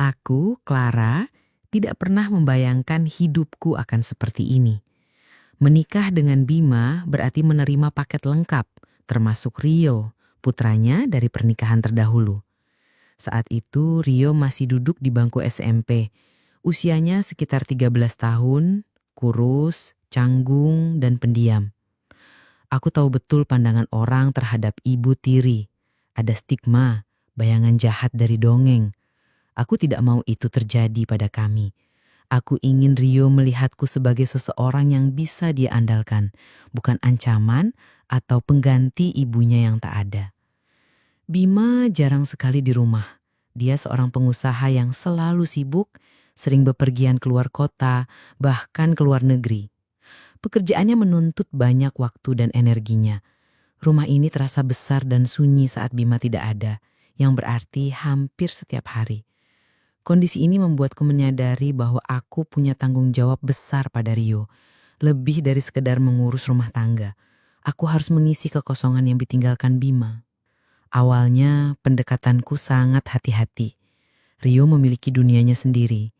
Aku, Clara, tidak pernah membayangkan hidupku akan seperti ini. Menikah dengan Bima berarti menerima paket lengkap, termasuk Rio, putranya dari pernikahan terdahulu. Saat itu Rio masih duduk di bangku SMP. Usianya sekitar 13 tahun, kurus, canggung, dan pendiam. Aku tahu betul pandangan orang terhadap ibu tiri. Ada stigma, bayangan jahat dari dongeng. Aku tidak mau itu terjadi pada kami. Aku ingin Rio melihatku sebagai seseorang yang bisa dia andalkan, bukan ancaman atau pengganti ibunya yang tak ada. Bima jarang sekali di rumah. Dia seorang pengusaha yang selalu sibuk, sering bepergian keluar kota, bahkan ke luar negeri. Pekerjaannya menuntut banyak waktu dan energinya. Rumah ini terasa besar dan sunyi saat Bima tidak ada, yang berarti hampir setiap hari. Kondisi ini membuatku menyadari bahwa aku punya tanggung jawab besar pada Rio. Lebih dari sekedar mengurus rumah tangga. Aku harus mengisi kekosongan yang ditinggalkan Bima. Awalnya pendekatanku sangat hati-hati. Rio memiliki dunianya sendiri.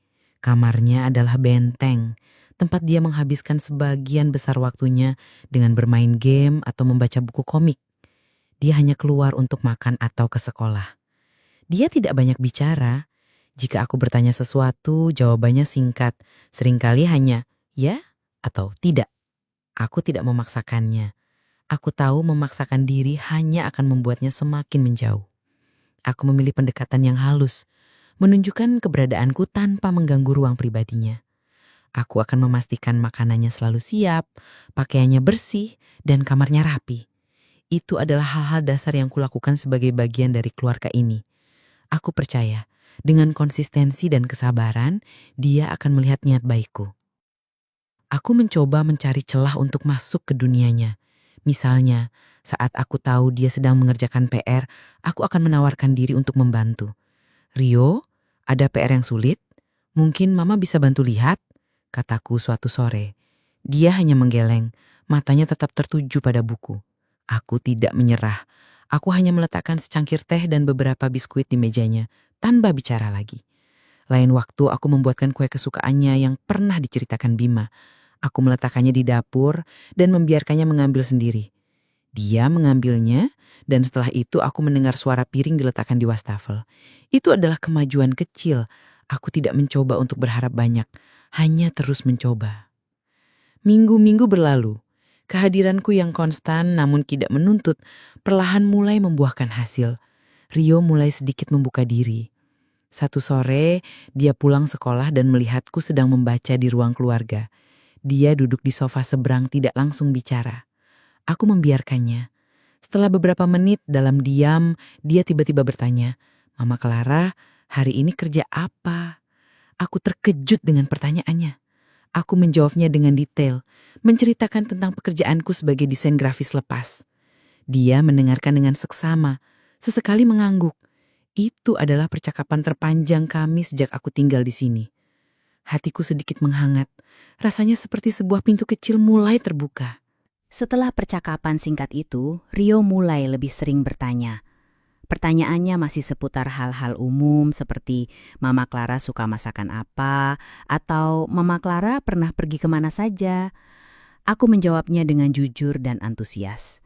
Kamarnya adalah benteng, tempat dia menghabiskan sebagian besar waktunya dengan bermain game atau membaca buku komik. Dia hanya keluar untuk makan atau ke sekolah. Dia tidak banyak bicara. Jika aku bertanya sesuatu, jawabannya singkat. Seringkali hanya ya atau tidak. Aku tidak memaksakannya. Aku tahu memaksakan diri hanya akan membuatnya semakin menjauh. Aku memilih pendekatan yang halus, menunjukkan keberadaanku tanpa mengganggu ruang pribadinya. Aku akan memastikan makanannya selalu siap, pakaiannya bersih, dan kamarnya rapi. Itu adalah hal-hal dasar yang kulakukan sebagai bagian dari keluarga ini. Aku percaya, dengan konsistensi dan kesabaran, dia akan melihat niat baikku. Aku mencoba mencari celah untuk masuk ke dunianya. Misalnya, saat aku tahu dia sedang mengerjakan PR, aku akan menawarkan diri untuk membantu. Rio, ada PR yang sulit? Mungkin Mama bisa bantu lihat? Kataku suatu sore. Dia hanya menggeleng, matanya tetap tertuju pada buku. Aku tidak menyerah. Aku hanya meletakkan secangkir teh dan beberapa biskuit di mejanya, tanpa bicara lagi. Lain waktu aku membuatkan kue kesukaannya yang pernah diceritakan Bima. Aku meletakkannya di dapur dan membiarkannya mengambil sendiri. Dia mengambilnya dan setelah itu aku mendengar suara piring diletakkan di wastafel. Itu adalah kemajuan kecil. Aku tidak mencoba untuk berharap banyak, hanya terus mencoba. Minggu-minggu berlalu. Kehadiranku yang konstan namun tidak menuntut perlahan mulai membuahkan hasil. Rio mulai sedikit membuka diri. Satu sore, dia pulang sekolah dan melihatku sedang membaca di ruang keluarga. Dia duduk di sofa seberang tidak langsung bicara. Aku membiarkannya. Setelah beberapa menit dalam diam, dia tiba-tiba bertanya, "Mama Clara, hari ini kerja apa?" Aku terkejut dengan pertanyaannya. Aku menjawabnya dengan detail, menceritakan tentang pekerjaanku sebagai desain grafis lepas. Dia mendengarkan dengan seksama, sesekali mengangguk. Itu adalah percakapan terpanjang kami sejak aku tinggal di sini. Hatiku sedikit menghangat, rasanya seperti sebuah pintu kecil mulai terbuka. Setelah percakapan singkat itu, Rio mulai lebih sering bertanya. Pertanyaannya masih seputar hal-hal umum seperti Mama Clara suka masakan apa, atau Mama Clara pernah pergi kemana saja. Aku menjawabnya dengan jujur dan antusias.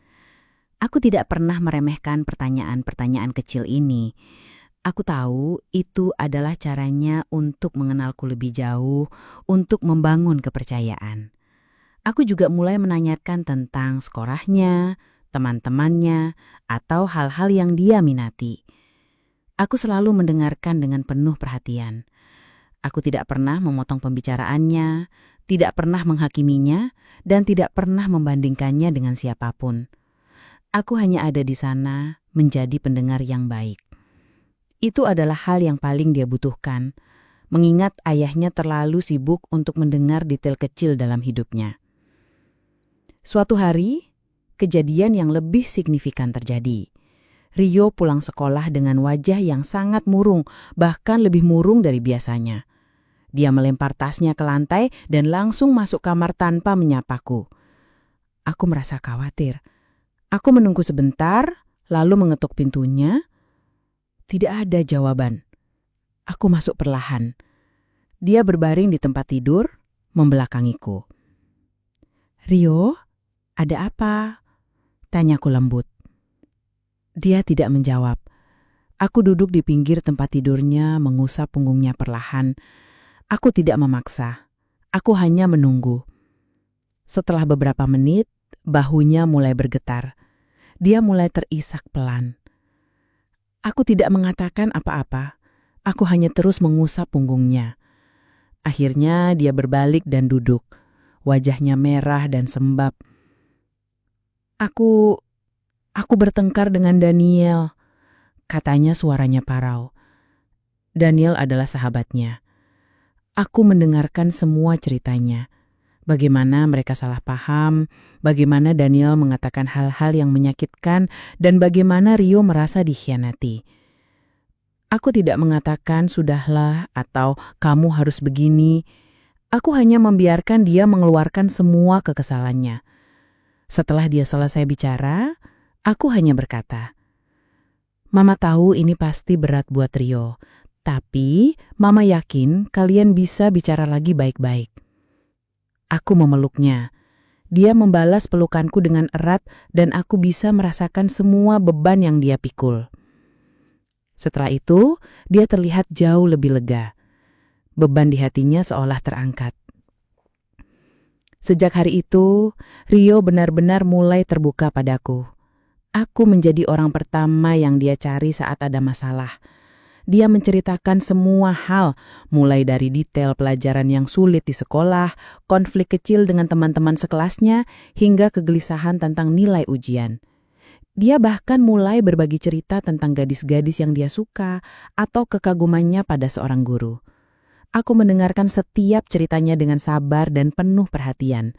Aku tidak pernah meremehkan pertanyaan-pertanyaan kecil ini. Aku tahu itu adalah caranya untuk mengenalku lebih jauh, untuk membangun kepercayaan. Aku juga mulai menanyakan tentang sekolahnya, teman-temannya, atau hal-hal yang dia minati. Aku selalu mendengarkan dengan penuh perhatian. Aku tidak pernah memotong pembicaraannya, tidak pernah menghakiminya, dan tidak pernah membandingkannya dengan siapapun. Aku hanya ada di sana menjadi pendengar yang baik. Itu adalah hal yang paling dia butuhkan, mengingat ayahnya terlalu sibuk untuk mendengar detail kecil dalam hidupnya. Suatu hari, kejadian yang lebih signifikan terjadi. Rio pulang sekolah dengan wajah yang sangat murung, bahkan lebih murung dari biasanya. Dia melempar tasnya ke lantai dan langsung masuk kamar tanpa menyapaku. Aku merasa khawatir. Aku menunggu sebentar, lalu mengetuk pintunya. Tidak ada jawaban. Aku masuk perlahan. Dia berbaring di tempat tidur, membelakangiku. "Rio, ada apa?" tanyaku lembut. Dia tidak menjawab. Aku duduk di pinggir tempat tidurnya, mengusap punggungnya perlahan. Aku tidak memaksa. Aku hanya menunggu. Setelah beberapa menit, bahunya mulai bergetar. Dia mulai terisak pelan. Aku tidak mengatakan apa-apa. Aku hanya terus mengusap punggungnya. Akhirnya dia berbalik dan duduk. Wajahnya merah dan sembab. Aku bertengkar dengan Daniel. Katanya suaranya parau. Daniel adalah sahabatnya. Aku mendengarkan semua ceritanya. Bagaimana mereka salah paham, bagaimana Daniel mengatakan hal-hal yang menyakitkan, dan bagaimana Rio merasa dikhianati. Aku tidak mengatakan sudahlah atau kamu harus begini. Aku hanya membiarkan dia mengeluarkan semua kekesalannya. Setelah dia selesai bicara, aku hanya berkata, "Mama tahu ini pasti berat buat Rio, tapi Mama yakin kalian bisa bicara lagi baik-baik." Aku memeluknya. Dia membalas pelukanku dengan erat dan aku bisa merasakan semua beban yang dia pikul. Setelah itu, dia terlihat jauh lebih lega. Beban di hatinya seolah terangkat. Sejak hari itu, Rio benar-benar mulai terbuka padaku. Aku menjadi orang pertama yang dia cari saat ada masalah. Dia menceritakan semua hal, mulai dari detail pelajaran yang sulit di sekolah, konflik kecil dengan teman-teman sekelasnya, hingga kegelisahan tentang nilai ujian. Dia bahkan mulai berbagi cerita tentang gadis-gadis yang dia suka atau kekagumannya pada seorang guru. Aku mendengarkan setiap ceritanya dengan sabar dan penuh perhatian.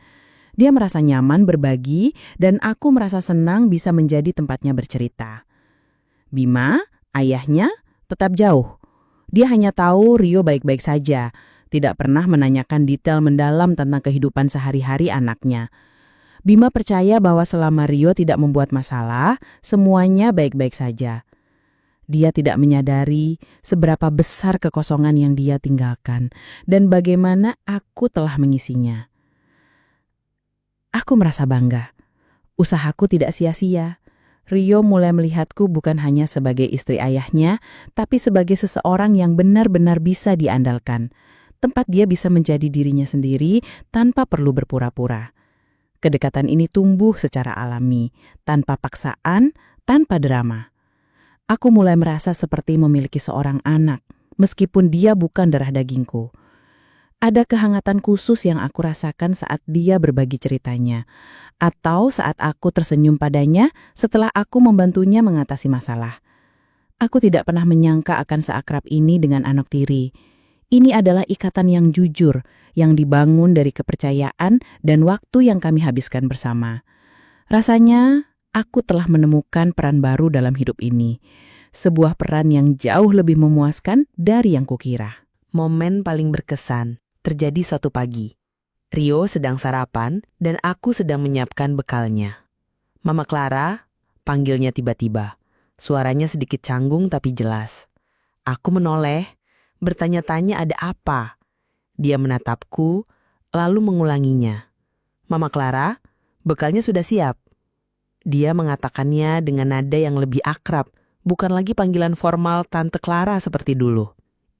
Dia merasa nyaman berbagi dan aku merasa senang bisa menjadi tempatnya bercerita. Bima, ayahnya, tetap jauh. Dia hanya tahu Rio baik-baik saja, tidak pernah menanyakan detail mendalam tentang kehidupan sehari-hari anaknya. Bima percaya bahwa selama Rio tidak membuat masalah, semuanya baik-baik saja. Dia tidak menyadari seberapa besar kekosongan yang dia tinggalkan dan bagaimana aku telah mengisinya. Aku merasa bangga. Usahaku tidak sia-sia. Rio mulai melihatku bukan hanya sebagai istri ayahnya, tapi sebagai seseorang yang benar-benar bisa diandalkan. Tempat dia bisa menjadi dirinya sendiri tanpa perlu berpura-pura. Kedekatan ini tumbuh secara alami, tanpa paksaan, tanpa drama. Aku mulai merasa seperti memiliki seorang anak, meskipun dia bukan darah dagingku. Ada kehangatan khusus yang aku rasakan saat dia berbagi ceritanya, atau saat aku tersenyum padanya setelah aku membantunya mengatasi masalah. Aku tidak pernah menyangka akan seakrab ini dengan anak tiri. Ini adalah ikatan yang jujur, yang dibangun dari kepercayaan dan waktu yang kami habiskan bersama. Rasanya, aku telah menemukan peran baru dalam hidup ini. Sebuah peran yang jauh lebih memuaskan dari yang kukira. Momen paling berkesan terjadi suatu pagi. Rio sedang sarapan dan aku sedang menyiapkan bekalnya. "Mama Clara," panggilnya tiba-tiba. Suaranya sedikit canggung tapi jelas. Aku menoleh, bertanya-tanya ada apa. Dia menatapku, lalu mengulanginya. "Mama Clara, bekalnya sudah siap." Dia mengatakannya dengan nada yang lebih akrab, bukan lagi panggilan formal Tante Clara seperti dulu.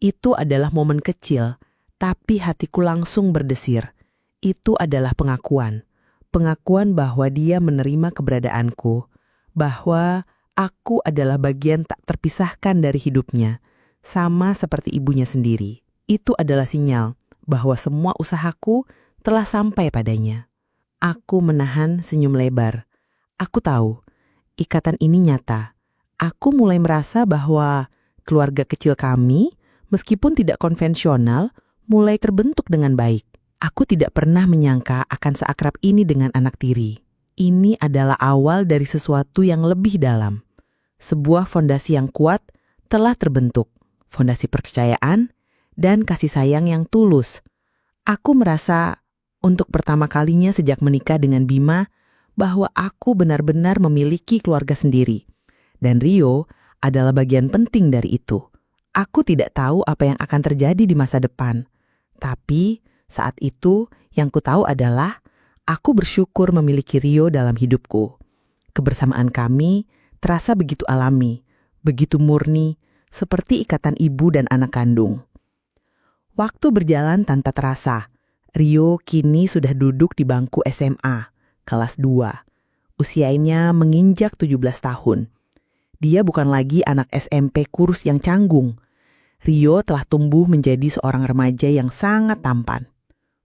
Itu adalah momen kecil, tapi hatiku langsung berdesir. Itu adalah pengakuan. Pengakuan bahwa dia menerima keberadaanku, bahwa aku adalah bagian tak terpisahkan dari hidupnya, sama seperti ibunya sendiri. Itu adalah sinyal bahwa semua usahaku telah sampai padanya. Aku menahan senyum lebar. Aku tahu, ikatan ini nyata. Aku mulai merasa bahwa keluarga kecil kami, meskipun tidak konvensional, mulai terbentuk dengan baik. Aku tidak pernah menyangka akan seakrab ini dengan anak tiri. Ini adalah awal dari sesuatu yang lebih dalam. Sebuah fondasi yang kuat telah terbentuk. Fondasi percayaan dan kasih sayang yang tulus. Aku merasa untuk pertama kalinya sejak menikah dengan Bima bahwa aku benar-benar memiliki keluarga sendiri. Dan Rio adalah bagian penting dari itu. Aku tidak tahu apa yang akan terjadi di masa depan. Tapi saat itu yang ku tahu adalah aku bersyukur memiliki Rio dalam hidupku. Kebersamaan kami terasa begitu alami, begitu murni, seperti ikatan ibu dan anak kandung. Waktu berjalan tanpa terasa. Rio kini sudah duduk di bangku SMA, kelas 2. Usianya menginjak 17 tahun. Dia bukan lagi anak SMP kurus yang canggung. Rio telah tumbuh menjadi seorang remaja yang sangat tampan.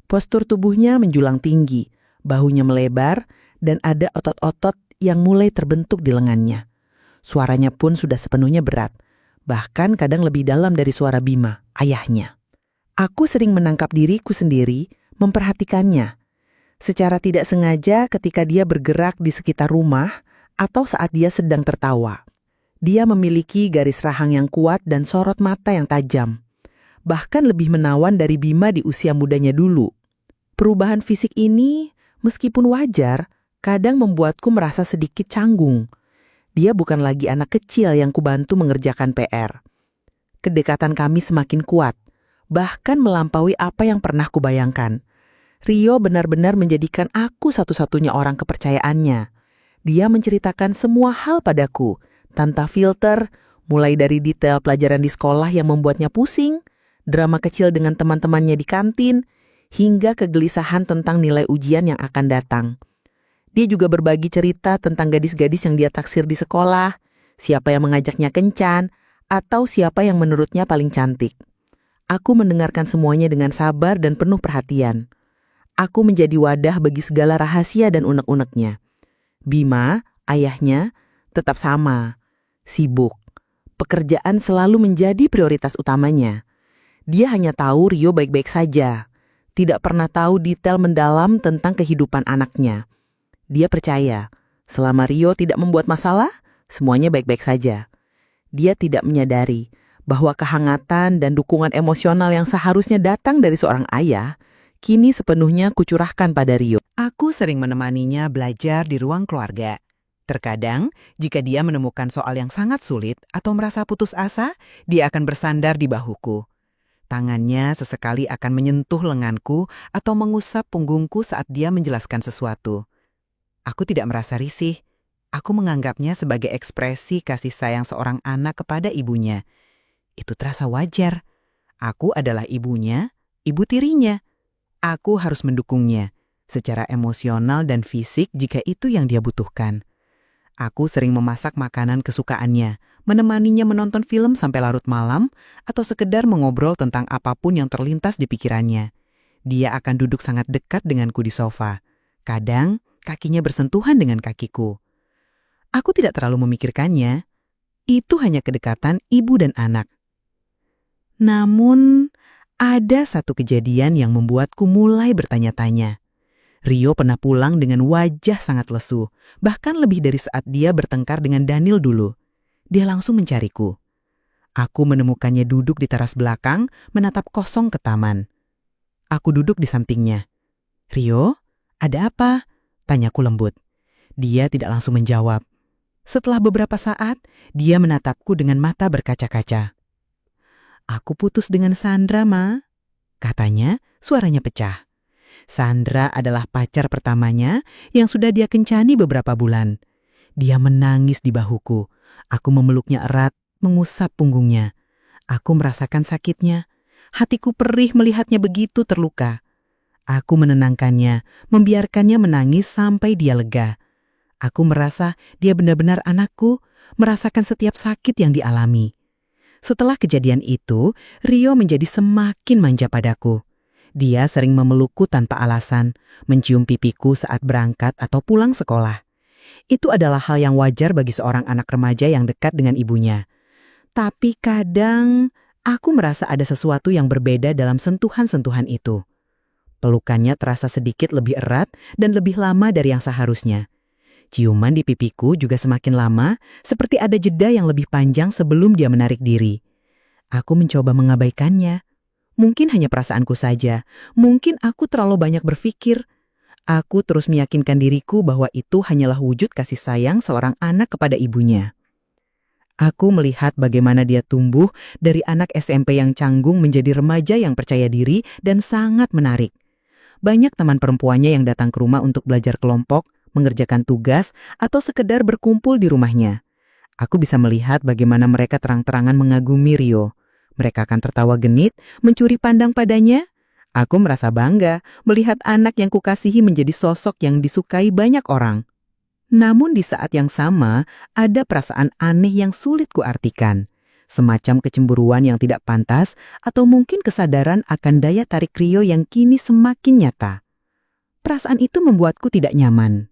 Postur tubuhnya menjulang tinggi, bahunya melebar, dan ada otot-otot yang mulai terbentuk di lengannya. Suaranya pun sudah sepenuhnya berat, bahkan kadang lebih dalam dari suara Bima, ayahnya. Aku sering menangkap diriku sendiri, memperhatikannya. Secara tidak sengaja ketika dia bergerak di sekitar rumah atau saat dia sedang tertawa. Dia memiliki garis rahang yang kuat dan sorot mata yang tajam. Bahkan lebih menawan dari Bima di usia mudanya dulu. Perubahan fisik ini, meskipun wajar, kadang membuatku merasa sedikit canggung. Dia bukan lagi anak kecil yang kubantu mengerjakan PR. Kedekatan kami semakin kuat, bahkan melampaui apa yang pernah kubayangkan. Rio benar-benar menjadikan aku satu-satunya orang kepercayaannya. Dia menceritakan semua hal padaku, tanpa filter, mulai dari detail pelajaran di sekolah yang membuatnya pusing, drama kecil dengan teman-temannya di kantin, hingga kegelisahan tentang nilai ujian yang akan datang. Dia juga berbagi cerita tentang gadis-gadis yang dia taksir di sekolah, siapa yang mengajaknya kencan, atau siapa yang menurutnya paling cantik. Aku mendengarkan semuanya dengan sabar dan penuh perhatian. Aku menjadi wadah bagi segala rahasia dan unek-uneknya. Bima, ayahnya, tetap sama. Sibuk. Pekerjaan selalu menjadi prioritas utamanya. Dia hanya tahu Rio baik-baik saja. Tidak pernah tahu detail mendalam tentang kehidupan anaknya. Dia percaya, selama Rio tidak membuat masalah, semuanya baik-baik saja. Dia tidak menyadari bahwa kehangatan dan dukungan emosional yang seharusnya datang dari seorang ayah, kini sepenuhnya kucurahkan pada Rio. Aku sering menemaninya belajar di ruang keluarga. Terkadang, jika dia menemukan soal yang sangat sulit atau merasa putus asa, dia akan bersandar di bahuku. Tangannya sesekali akan menyentuh lenganku atau mengusap punggungku saat dia menjelaskan sesuatu. Aku tidak merasa risih. Aku menganggapnya sebagai ekspresi kasih sayang seorang anak kepada ibunya. Itu terasa wajar. Aku adalah ibunya, ibu tirinya. Aku harus mendukungnya secara emosional dan fisik jika itu yang dia butuhkan. Aku sering memasak makanan kesukaannya, menemaninya menonton film sampai larut malam, atau sekedar mengobrol tentang apapun yang terlintas di pikirannya. Dia akan duduk sangat dekat denganku di sofa. Kadang, kakinya bersentuhan dengan kakiku. Aku tidak terlalu memikirkannya. Itu hanya kedekatan ibu dan anak. Namun, ada satu kejadian yang membuatku mulai bertanya-tanya. Rio pernah pulang dengan wajah sangat lesu, bahkan lebih dari saat dia bertengkar dengan Daniel dulu. Dia langsung mencariku. Aku menemukannya duduk di teras belakang, menatap kosong ke taman. Aku duduk di sampingnya. "Rio, ada apa?" tanyaku lembut. Dia tidak langsung menjawab. Setelah beberapa saat, dia menatapku dengan mata berkaca-kaca. "Aku putus dengan Sandra, Ma," katanya, suaranya pecah. Sandra adalah pacar pertamanya yang sudah dia kencani beberapa bulan. Dia menangis di bahuku. Aku memeluknya erat, mengusap punggungnya. Aku merasakan sakitnya. Hatiku perih melihatnya begitu terluka. Aku menenangkannya, membiarkannya menangis sampai dia lega. Aku merasa dia benar-benar anakku, merasakan setiap sakit yang dialami. Setelah kejadian itu, Rio menjadi semakin manja padaku. Dia sering memelukku tanpa alasan, mencium pipiku saat berangkat atau pulang sekolah. Itu adalah hal yang wajar bagi seorang anak remaja yang dekat dengan ibunya. Tapi kadang, aku merasa ada sesuatu yang berbeda dalam sentuhan-sentuhan itu. Pelukannya terasa sedikit lebih erat dan lebih lama dari yang seharusnya. Ciuman di pipiku juga semakin lama, seperti ada jeda yang lebih panjang sebelum dia menarik diri. Aku mencoba mengabaikannya. Mungkin hanya perasaanku saja, mungkin aku terlalu banyak berpikir. Aku terus meyakinkan diriku bahwa itu hanyalah wujud kasih sayang seorang anak kepada ibunya. Aku melihat bagaimana dia tumbuh dari anak SMP yang canggung menjadi remaja yang percaya diri dan sangat menarik. Banyak teman perempuannya yang datang ke rumah untuk belajar kelompok, mengerjakan tugas, atau sekedar berkumpul di rumahnya. Aku bisa melihat bagaimana mereka terang-terangan mengagumi Rio. Mereka akan tertawa genit, mencuri pandang padanya. Aku merasa bangga melihat anak yang kukasihi menjadi sosok yang disukai banyak orang. Namun di saat yang sama, ada perasaan aneh yang sulit kuartikan. Semacam kecemburuan yang tidak pantas atau mungkin kesadaran akan daya tarik Rio yang kini semakin nyata. Perasaan itu membuatku tidak nyaman.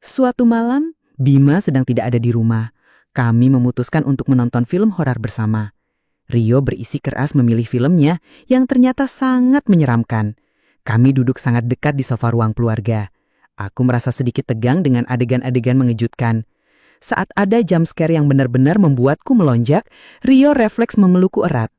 Suatu malam, Bima sedang tidak ada di rumah. Kami memutuskan untuk menonton film horor bersama. Rio berisi keras memilih filmnya yang ternyata sangat menyeramkan. Kami duduk sangat dekat di sofa ruang keluarga. Aku merasa sedikit tegang dengan adegan-adegan mengejutkan. Saat ada jump scare yang benar-benar membuatku melonjak, Rio refleks memelukku erat.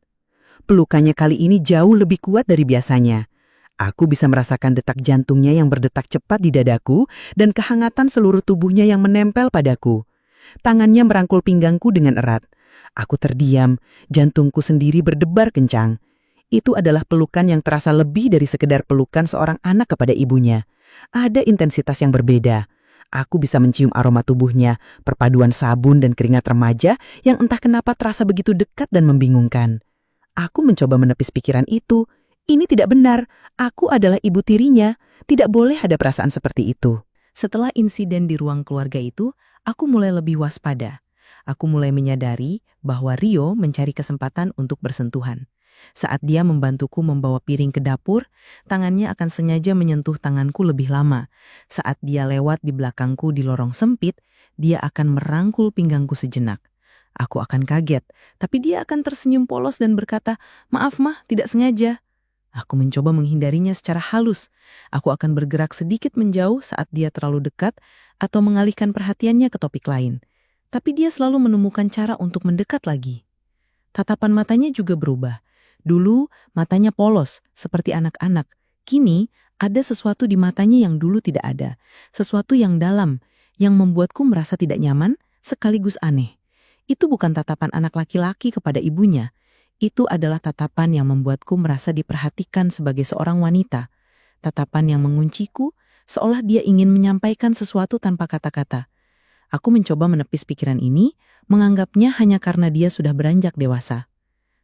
Pelukannya kali ini jauh lebih kuat dari biasanya. Aku bisa merasakan detak jantungnya yang berdetak cepat di dadaku dan kehangatan seluruh tubuhnya yang menempel padaku. Tangannya merangkul pinggangku dengan erat. Aku terdiam, jantungku sendiri berdebar kencang. Itu adalah pelukan yang terasa lebih dari sekedar pelukan seorang anak kepada ibunya. Ada intensitas yang berbeda. Aku bisa mencium aroma tubuhnya, perpaduan sabun dan keringat remaja yang entah kenapa terasa begitu dekat dan membingungkan. Aku mencoba menepis pikiran itu. Ini tidak benar. Aku adalah ibu tirinya. Tidak boleh ada perasaan seperti itu. Setelah insiden di ruang keluarga itu, aku mulai lebih waspada. Aku mulai menyadari bahwa Rio mencari kesempatan untuk bersentuhan. Saat dia membantuku membawa piring ke dapur, tangannya akan sengaja menyentuh tanganku lebih lama. Saat dia lewat di belakangku di lorong sempit, dia akan merangkul pinggangku sejenak. Aku akan kaget, tapi dia akan tersenyum polos dan berkata, "Maaf mah, tidak sengaja." Aku mencoba menghindarinya secara halus. Aku akan bergerak sedikit menjauh saat dia terlalu dekat atau mengalihkan perhatiannya ke topik lain. Tapi dia selalu menemukan cara untuk mendekat lagi. Tatapan matanya juga berubah. Dulu matanya polos, seperti anak-anak. Kini ada sesuatu di matanya yang dulu tidak ada. Sesuatu yang dalam, yang membuatku merasa tidak nyaman, sekaligus aneh. Itu bukan tatapan anak laki-laki kepada ibunya. Itu adalah tatapan yang membuatku merasa diperhatikan sebagai seorang wanita. Tatapan yang mengunciku, seolah dia ingin menyampaikan sesuatu tanpa kata-kata. Aku mencoba menepis pikiran ini, menganggapnya hanya karena dia sudah beranjak dewasa.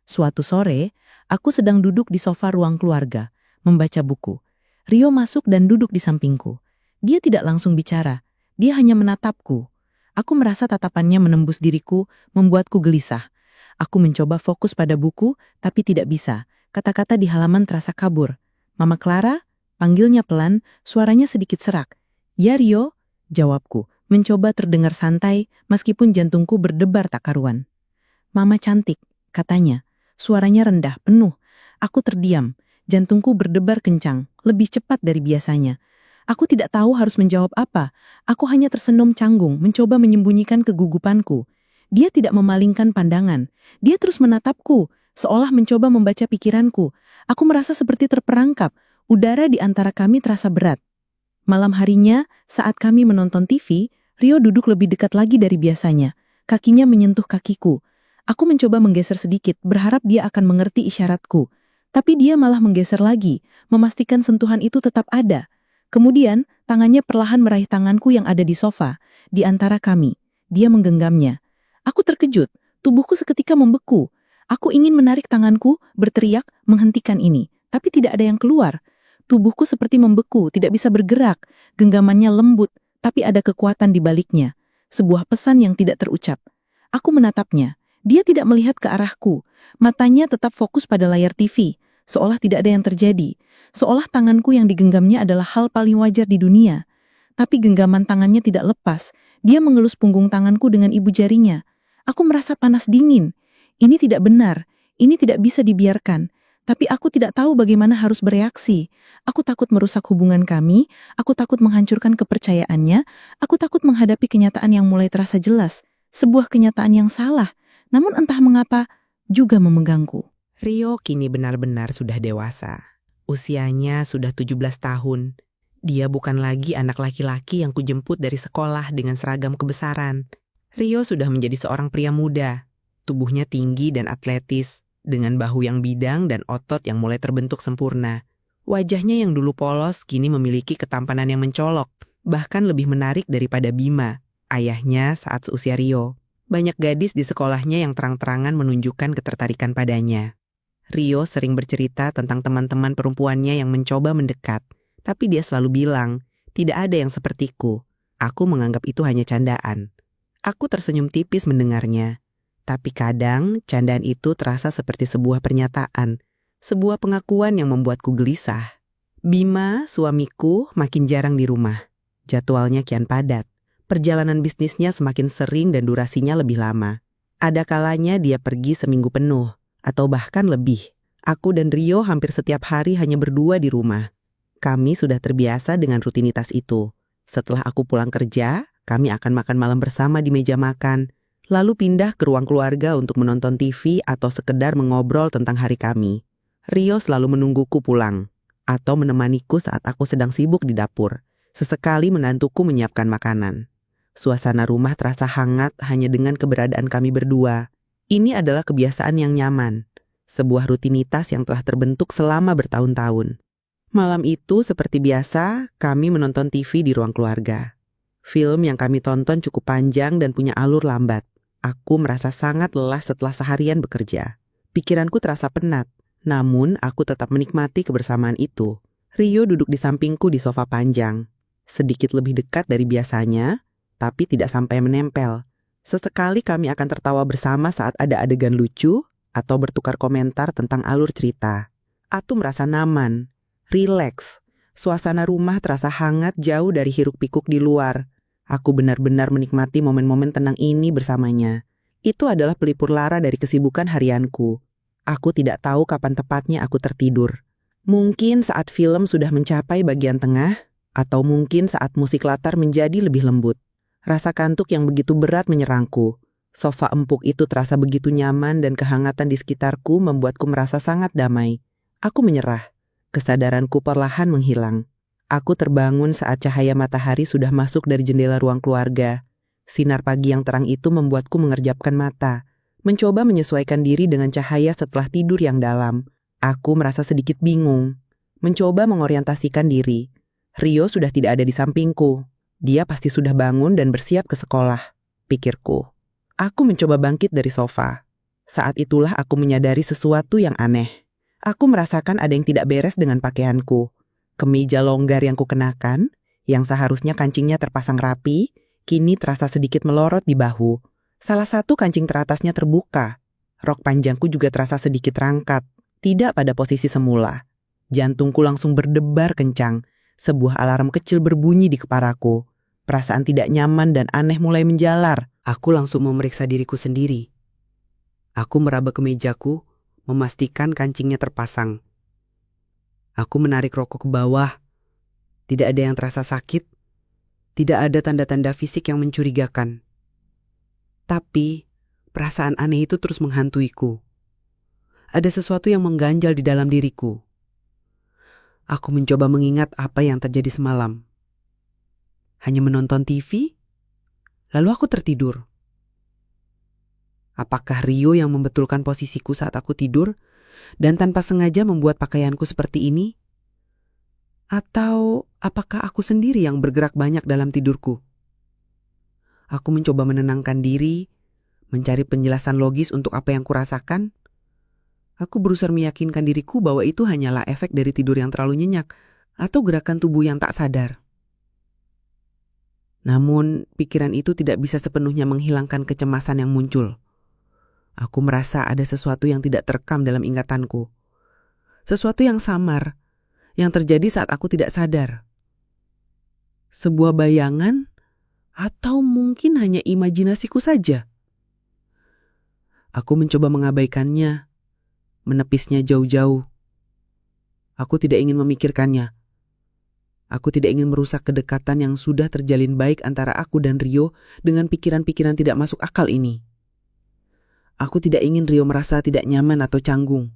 Suatu sore, aku sedang duduk di sofa ruang keluarga, membaca buku. Rio masuk dan duduk di sampingku. Dia tidak langsung bicara, dia hanya menatapku. Aku merasa tatapannya menembus diriku, membuatku gelisah. Aku mencoba fokus pada buku, tapi tidak bisa. Kata-kata di halaman terasa kabur. "Mama Clara?" Panggilnya pelan, suaranya sedikit serak. "Ya Rio," jawabku, mencoba terdengar santai, meskipun jantungku berdebar tak karuan. "Mama cantik," katanya. Suaranya rendah, penuh. Aku terdiam, jantungku berdebar kencang, lebih cepat dari biasanya. Aku tidak tahu harus menjawab apa. Aku hanya tersenyum canggung, mencoba menyembunyikan kegugupanku. Dia tidak memalingkan pandangan. Dia terus menatapku, seolah mencoba membaca pikiranku. Aku merasa seperti terperangkap. Udara di antara kami terasa berat. Malam harinya, saat kami menonton TV, Rio duduk lebih dekat lagi dari biasanya. Kakinya menyentuh kakiku. Aku mencoba menggeser sedikit, berharap dia akan mengerti isyaratku. Tapi dia malah menggeser lagi, memastikan sentuhan itu tetap ada. Kemudian, tangannya perlahan meraih tanganku yang ada di sofa, di antara kami. Dia menggenggamnya. Aku terkejut, tubuhku seketika membeku. Aku ingin menarik tanganku, berteriak, menghentikan ini. Tapi tidak ada yang keluar. Tubuhku seperti membeku, tidak bisa bergerak. Genggamannya lembut, tapi ada kekuatan di baliknya. Sebuah pesan yang tidak terucap. Aku menatapnya. Dia tidak melihat ke arahku. Matanya tetap fokus pada layar TV. Seolah tidak ada yang terjadi. Seolah tanganku yang digenggamnya adalah hal paling wajar di dunia. Tapi genggaman tangannya tidak lepas. Dia mengelus punggung tanganku dengan ibu jarinya. Aku merasa panas dingin. Ini tidak benar. Ini tidak bisa dibiarkan. Tapi aku tidak tahu bagaimana harus bereaksi. Aku takut merusak hubungan kami. Aku takut menghancurkan kepercayaannya. Aku takut menghadapi kenyataan yang mulai terasa jelas. Sebuah kenyataan yang salah. Namun entah mengapa juga memegangku. Rio kini benar-benar sudah dewasa. Usianya sudah 17 tahun. Dia bukan lagi anak laki-laki yang kujemput dari sekolah dengan seragam kebesaran. Rio sudah menjadi seorang pria muda. Tubuhnya tinggi dan atletis, dengan bahu yang bidang dan otot yang mulai terbentuk sempurna. Wajahnya yang dulu polos kini memiliki ketampanan yang mencolok, bahkan lebih menarik daripada Bima, ayahnya saat seusia Rio. Banyak gadis di sekolahnya yang terang-terangan menunjukkan ketertarikan padanya. Rio sering bercerita tentang teman-teman perempuannya yang mencoba mendekat, tapi dia selalu bilang, "Tidak ada yang sepertiku. Aku menganggap itu hanya candaan." Aku tersenyum tipis mendengarnya. Tapi kadang, candaan itu terasa seperti sebuah pernyataan, sebuah pengakuan yang membuatku gelisah. Bima, suamiku, makin jarang di rumah. Jadwalnya kian padat. Perjalanan bisnisnya semakin sering dan durasinya lebih lama. Ada kalanya dia pergi seminggu penuh, atau bahkan lebih. Aku dan Rio hampir setiap hari hanya berdua di rumah. Kami sudah terbiasa dengan rutinitas itu. Setelah aku pulang kerja, kami akan makan malam bersama di meja makan, lalu pindah ke ruang keluarga untuk menonton TV atau sekedar mengobrol tentang hari kami. Rio selalu menungguku pulang, atau menemaniku saat aku sedang sibuk di dapur. Sesekali menantuku menyiapkan makanan. Suasana rumah terasa hangat hanya dengan keberadaan kami berdua. Ini adalah kebiasaan yang nyaman, sebuah rutinitas yang telah terbentuk selama bertahun-tahun. Malam itu seperti biasa, kami menonton TV di ruang keluarga. Film yang kami tonton cukup panjang dan punya alur lambat. Aku merasa sangat lelah setelah seharian bekerja. Pikiranku terasa penat, namun aku tetap menikmati kebersamaan itu. Rio duduk di sampingku di sofa panjang, sedikit lebih dekat dari biasanya, tapi tidak sampai menempel. Sesekali kami akan tertawa bersama saat ada adegan lucu atau bertukar komentar tentang alur cerita. Aku merasa nyaman, rileks. Suasana rumah terasa hangat jauh dari hiruk-pikuk di luar. Aku benar-benar menikmati momen-momen tenang ini bersamanya. Itu adalah pelipur lara dari kesibukan harianku. Aku tidak tahu kapan tepatnya aku tertidur. Mungkin saat film sudah mencapai bagian tengah, atau mungkin saat musik latar menjadi lebih lembut. Rasa kantuk yang begitu berat menyerangku. Sofa empuk itu terasa begitu nyaman dan kehangatan di sekitarku membuatku merasa sangat damai. Aku menyerah. Kesadaranku perlahan menghilang. Aku terbangun saat cahaya matahari sudah masuk dari jendela ruang keluarga. Sinar pagi yang terang itu membuatku mengerjapkan mata, mencoba menyesuaikan diri dengan cahaya setelah tidur yang dalam. Aku merasa sedikit bingung, mencoba mengorientasikan diri. Rio sudah tidak ada di sampingku. Dia pasti sudah bangun dan bersiap ke sekolah, pikirku. Aku mencoba bangkit dari sofa. Saat itulah aku menyadari sesuatu yang aneh. Aku merasakan ada yang tidak beres dengan pakaianku. Kemeja longgar yang kukenakan, yang seharusnya kancingnya terpasang rapi, kini terasa sedikit melorot di bahu. Salah satu kancing teratasnya terbuka. Rok panjangku juga terasa sedikit rangkat, tidak pada posisi semula. Jantungku langsung berdebar kencang. Sebuah alarm kecil berbunyi di kepalaku. Perasaan tidak nyaman dan aneh mulai menjalar. Aku langsung memeriksa diriku sendiri. Aku meraba kemejaku, memastikan kancingnya terpasang. Aku menarik rokok ke bawah. Tidak ada yang terasa sakit. Tidak ada tanda-tanda fisik yang mencurigakan. Tapi, perasaan aneh itu terus menghantuiku. Ada sesuatu yang mengganjal di dalam diriku. Aku mencoba mengingat apa yang terjadi semalam. Hanya menonton TV, lalu aku tertidur. Apakah Rio yang membetulkan posisiku saat aku tidur dan tanpa sengaja membuat pakaianku seperti ini? Atau apakah aku sendiri yang bergerak banyak dalam tidurku? Aku mencoba menenangkan diri, mencari penjelasan logis untuk apa yang kurasakan. Aku berusaha meyakinkan diriku bahwa itu hanyalah efek dari tidur yang terlalu nyenyak atau gerakan tubuh yang tak sadar. Namun, pikiran itu tidak bisa sepenuhnya menghilangkan kecemasan yang muncul. Aku merasa ada sesuatu yang tidak terekam dalam ingatanku. Sesuatu yang samar, yang terjadi saat aku tidak sadar. Sebuah bayangan, atau mungkin hanya imajinasiku saja. Aku mencoba mengabaikannya, menepisnya jauh-jauh. Aku tidak ingin memikirkannya. Aku tidak ingin merusak kedekatan yang sudah terjalin baik antara aku dan Rio dengan pikiran-pikiran tidak masuk akal ini. Aku tidak ingin Rio merasa tidak nyaman atau canggung.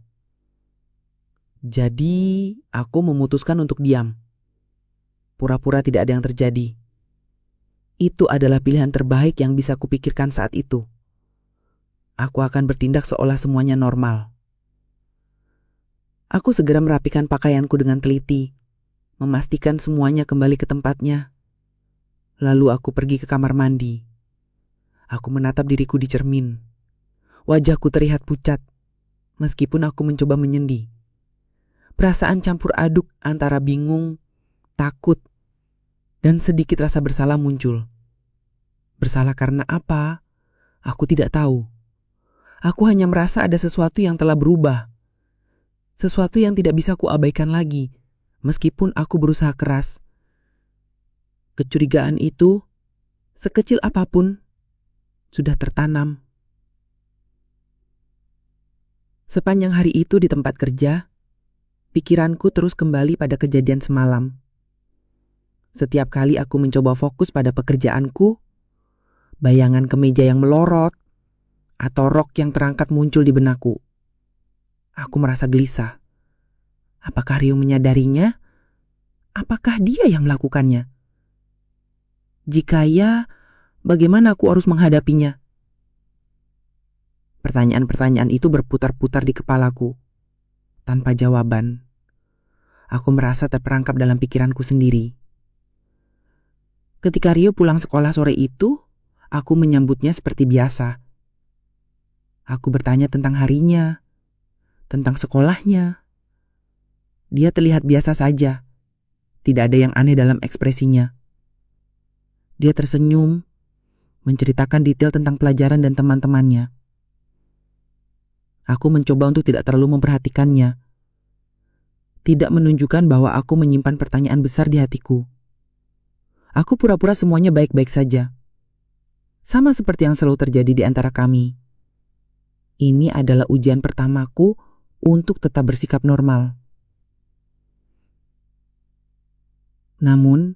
Jadi, aku memutuskan untuk diam. Pura-pura tidak ada yang terjadi. Itu adalah pilihan terbaik yang bisa kupikirkan saat itu. Aku akan bertindak seolah semuanya normal. Aku segera merapikan pakaianku dengan teliti, memastikan semuanya kembali ke tempatnya. Lalu aku pergi ke kamar mandi. Aku menatap diriku di cermin. Wajahku terlihat pucat, meskipun aku mencoba menyendi. Perasaan campur aduk antara bingung, takut, dan sedikit rasa bersalah muncul. Bersalah karena apa? Aku tidak tahu. Aku hanya merasa ada sesuatu yang telah berubah. Sesuatu yang tidak bisa kuabaikan lagi, meskipun aku berusaha keras. Kecurigaan itu, sekecil apapun, sudah tertanam. Sepanjang hari itu di tempat kerja, pikiranku terus kembali pada kejadian semalam. Setiap kali aku mencoba fokus pada pekerjaanku, bayangan kemeja yang melorot, atau rok yang terangkat muncul di benakku. Aku merasa gelisah. Apakah Rio menyadarinya? Apakah dia yang melakukannya? Jika ya, bagaimana aku harus menghadapinya? Pertanyaan-pertanyaan itu berputar-putar di kepalaku, tanpa jawaban. Aku merasa terperangkap dalam pikiranku sendiri. Ketika Rio pulang sekolah sore itu, aku menyambutnya seperti biasa. Aku bertanya tentang harinya, tentang sekolahnya. Dia terlihat biasa saja, tidak ada yang aneh dalam ekspresinya. Dia tersenyum, menceritakan detail tentang pelajaran dan teman-temannya. Aku mencoba untuk tidak terlalu memperhatikannya, tidak menunjukkan bahwa aku menyimpan pertanyaan besar di hatiku. Aku pura-pura semuanya baik-baik saja, sama seperti yang selalu terjadi di antara kami. Ini adalah ujian pertamaku untuk tetap bersikap normal. Namun,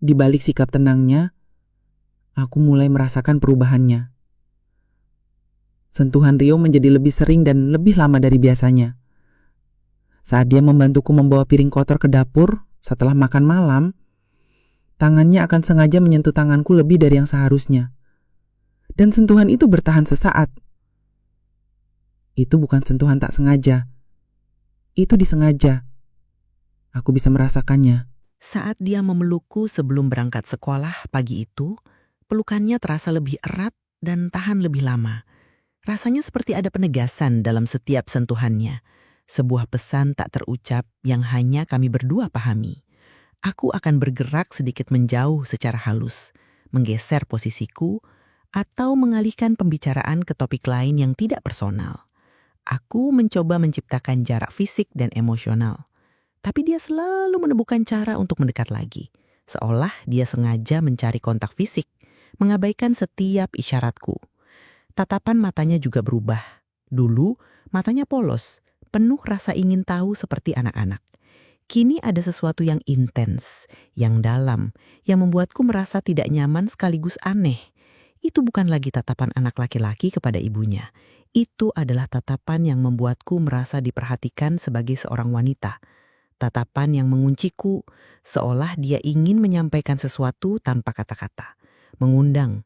di balik sikap tenangnya, aku mulai merasakan perubahannya. Sentuhan Rio menjadi lebih sering dan lebih lama dari biasanya. Saat dia membantuku membawa piring kotor ke dapur setelah makan malam, tangannya akan sengaja menyentuh tanganku lebih dari yang seharusnya. Dan sentuhan itu bertahan sesaat. Itu bukan sentuhan tak sengaja. Itu disengaja. Aku bisa merasakannya. Saat dia memelukku sebelum berangkat sekolah pagi itu, pelukannya terasa lebih erat dan tahan lebih lama. Rasanya seperti ada penegasan dalam setiap sentuhannya. Sebuah pesan tak terucap yang hanya kami berdua pahami. Aku akan bergerak sedikit menjauh secara halus, menggeser posisiku, atau mengalihkan pembicaraan ke topik lain yang tidak personal. Aku mencoba menciptakan jarak fisik dan emosional. Tapi dia selalu menemukan cara untuk mendekat lagi. Seolah dia sengaja mencari kontak fisik, mengabaikan setiap isyaratku. Tatapan matanya juga berubah. Dulu, matanya polos, penuh rasa ingin tahu seperti anak-anak. Kini ada sesuatu yang intens, yang dalam, yang membuatku merasa tidak nyaman sekaligus aneh. Itu bukan lagi tatapan anak laki-laki kepada ibunya. Itu adalah tatapan yang membuatku merasa diperhatikan sebagai seorang wanita. Tatapan yang mengunciku, seolah dia ingin menyampaikan sesuatu tanpa kata-kata. Mengundang.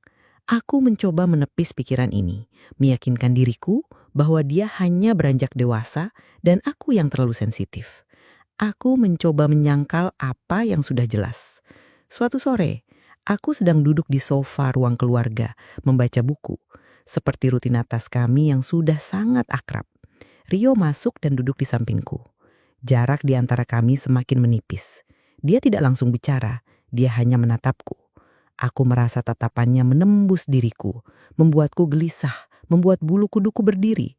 Aku mencoba menepis pikiran ini, meyakinkan diriku bahwa dia hanya beranjak dewasa dan aku yang terlalu sensitif. Aku mencoba menyangkal apa yang sudah jelas. Suatu sore, aku sedang duduk di sofa ruang keluarga, membaca buku, seperti rutinitas kami yang sudah sangat akrab. Rio masuk dan duduk di sampingku. Jarak di antara kami semakin menipis. Dia tidak langsung bicara, dia hanya menatapku. Aku merasa tatapannya menembus diriku, membuatku gelisah, membuat bulu kuduku berdiri.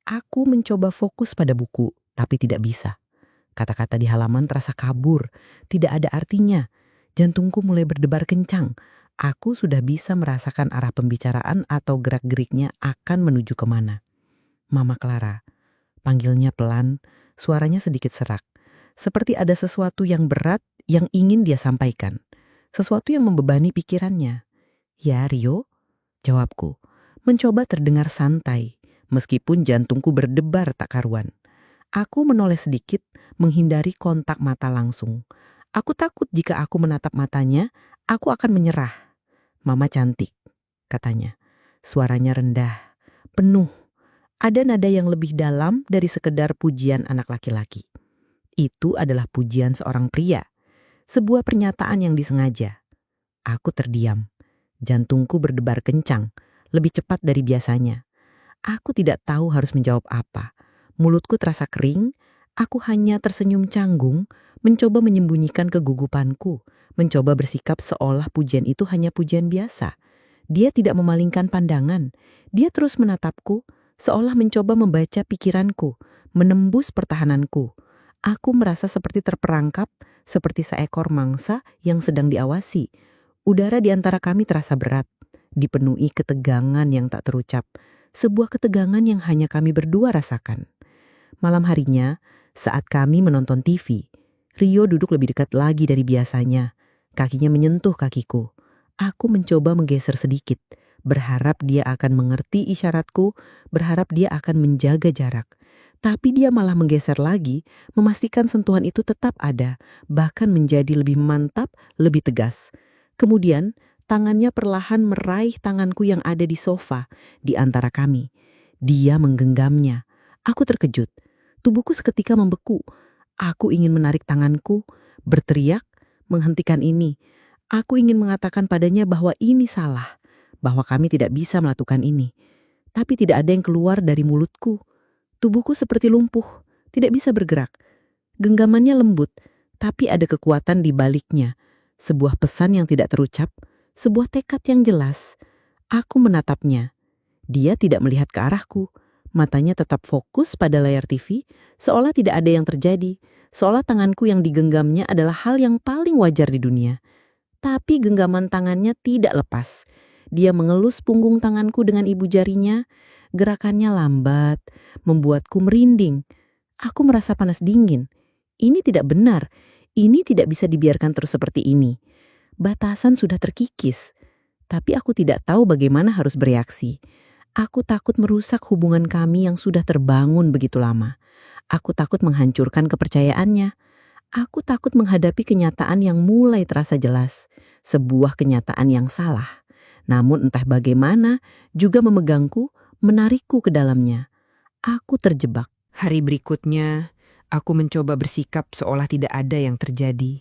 Aku mencoba fokus pada buku, tapi tidak bisa. Kata-kata di halaman terasa kabur, tidak ada artinya. Jantungku mulai berdebar kencang. Aku sudah bisa merasakan arah pembicaraan atau gerak-geriknya akan menuju kemana. Mama Clara, panggilnya pelan, suaranya sedikit serak. Seperti ada sesuatu yang berat yang ingin dia sampaikan. Sesuatu yang membebani pikirannya. Ya, Rio, jawabku. Mencoba terdengar santai, meskipun jantungku berdebar tak karuan. Aku menoleh sedikit, menghindari kontak mata langsung. Aku takut jika aku menatap matanya, aku akan menyerah. "Mama cantik," katanya. Suaranya rendah, penuh. Ada nada yang lebih dalam dari sekedar pujian anak laki-laki. Itu adalah pujian seorang pria. Sebuah pernyataan yang disengaja. Aku terdiam. Jantungku berdebar kencang, lebih cepat dari biasanya. Aku tidak tahu harus menjawab apa. Mulutku terasa kering, aku hanya tersenyum canggung, mencoba menyembunyikan kegugupanku, mencoba bersikap seolah pujian itu hanya pujian biasa. Dia tidak memalingkan pandangan, dia terus menatapku, seolah mencoba membaca pikiranku, menembus pertahananku. Aku merasa seperti terperangkap, seperti seekor mangsa yang sedang diawasi. Udara di antara kami terasa berat, dipenuhi ketegangan yang tak terucap, sebuah ketegangan yang hanya kami berdua rasakan. Malam harinya, saat kami menonton TV, Rio duduk lebih dekat lagi dari biasanya. Kakinya menyentuh kakiku. Aku mencoba menggeser sedikit, berharap dia akan mengerti isyaratku, berharap dia akan menjaga jarak. Tapi dia malah menggeser lagi, memastikan sentuhan itu tetap ada, bahkan menjadi lebih mantap, lebih tegas. Kemudian, tangannya perlahan meraih tanganku yang ada di sofa, di antara kami. Dia menggenggamnya. Aku terkejut. Tubuhku seketika membeku. Aku ingin menarik tanganku, berteriak, menghentikan ini. Aku ingin mengatakan padanya bahwa ini salah, bahwa kami tidak bisa melakukan ini. Tapi tidak ada yang keluar dari mulutku. Tubuhku seperti lumpuh, tidak bisa bergerak. Genggamannya lembut, tapi ada kekuatan di baliknya. Sebuah pesan yang tidak terucap, sebuah tekad yang jelas. Aku menatapnya. Dia tidak melihat ke arahku. Matanya tetap fokus pada layar TV, seolah tidak ada yang terjadi, seolah tanganku yang digenggamnya adalah hal yang paling wajar di dunia. Tapi genggaman tangannya tidak lepas. Dia mengelus punggung tanganku dengan ibu jarinya. Gerakannya lambat, membuatku merinding. Aku merasa panas dingin. Ini tidak benar. Ini tidak bisa dibiarkan terus seperti ini. Batasan sudah terkikis. Tapi aku tidak tahu bagaimana harus bereaksi. Aku takut merusak hubungan kami yang sudah terbangun begitu lama. Aku takut menghancurkan kepercayaannya. Aku takut menghadapi kenyataan yang mulai terasa jelas. Sebuah kenyataan yang salah. Namun entah bagaimana juga memegangku, menarikku ke dalamnya. Aku terjebak. Hari berikutnya, aku mencoba bersikap seolah tidak ada yang terjadi.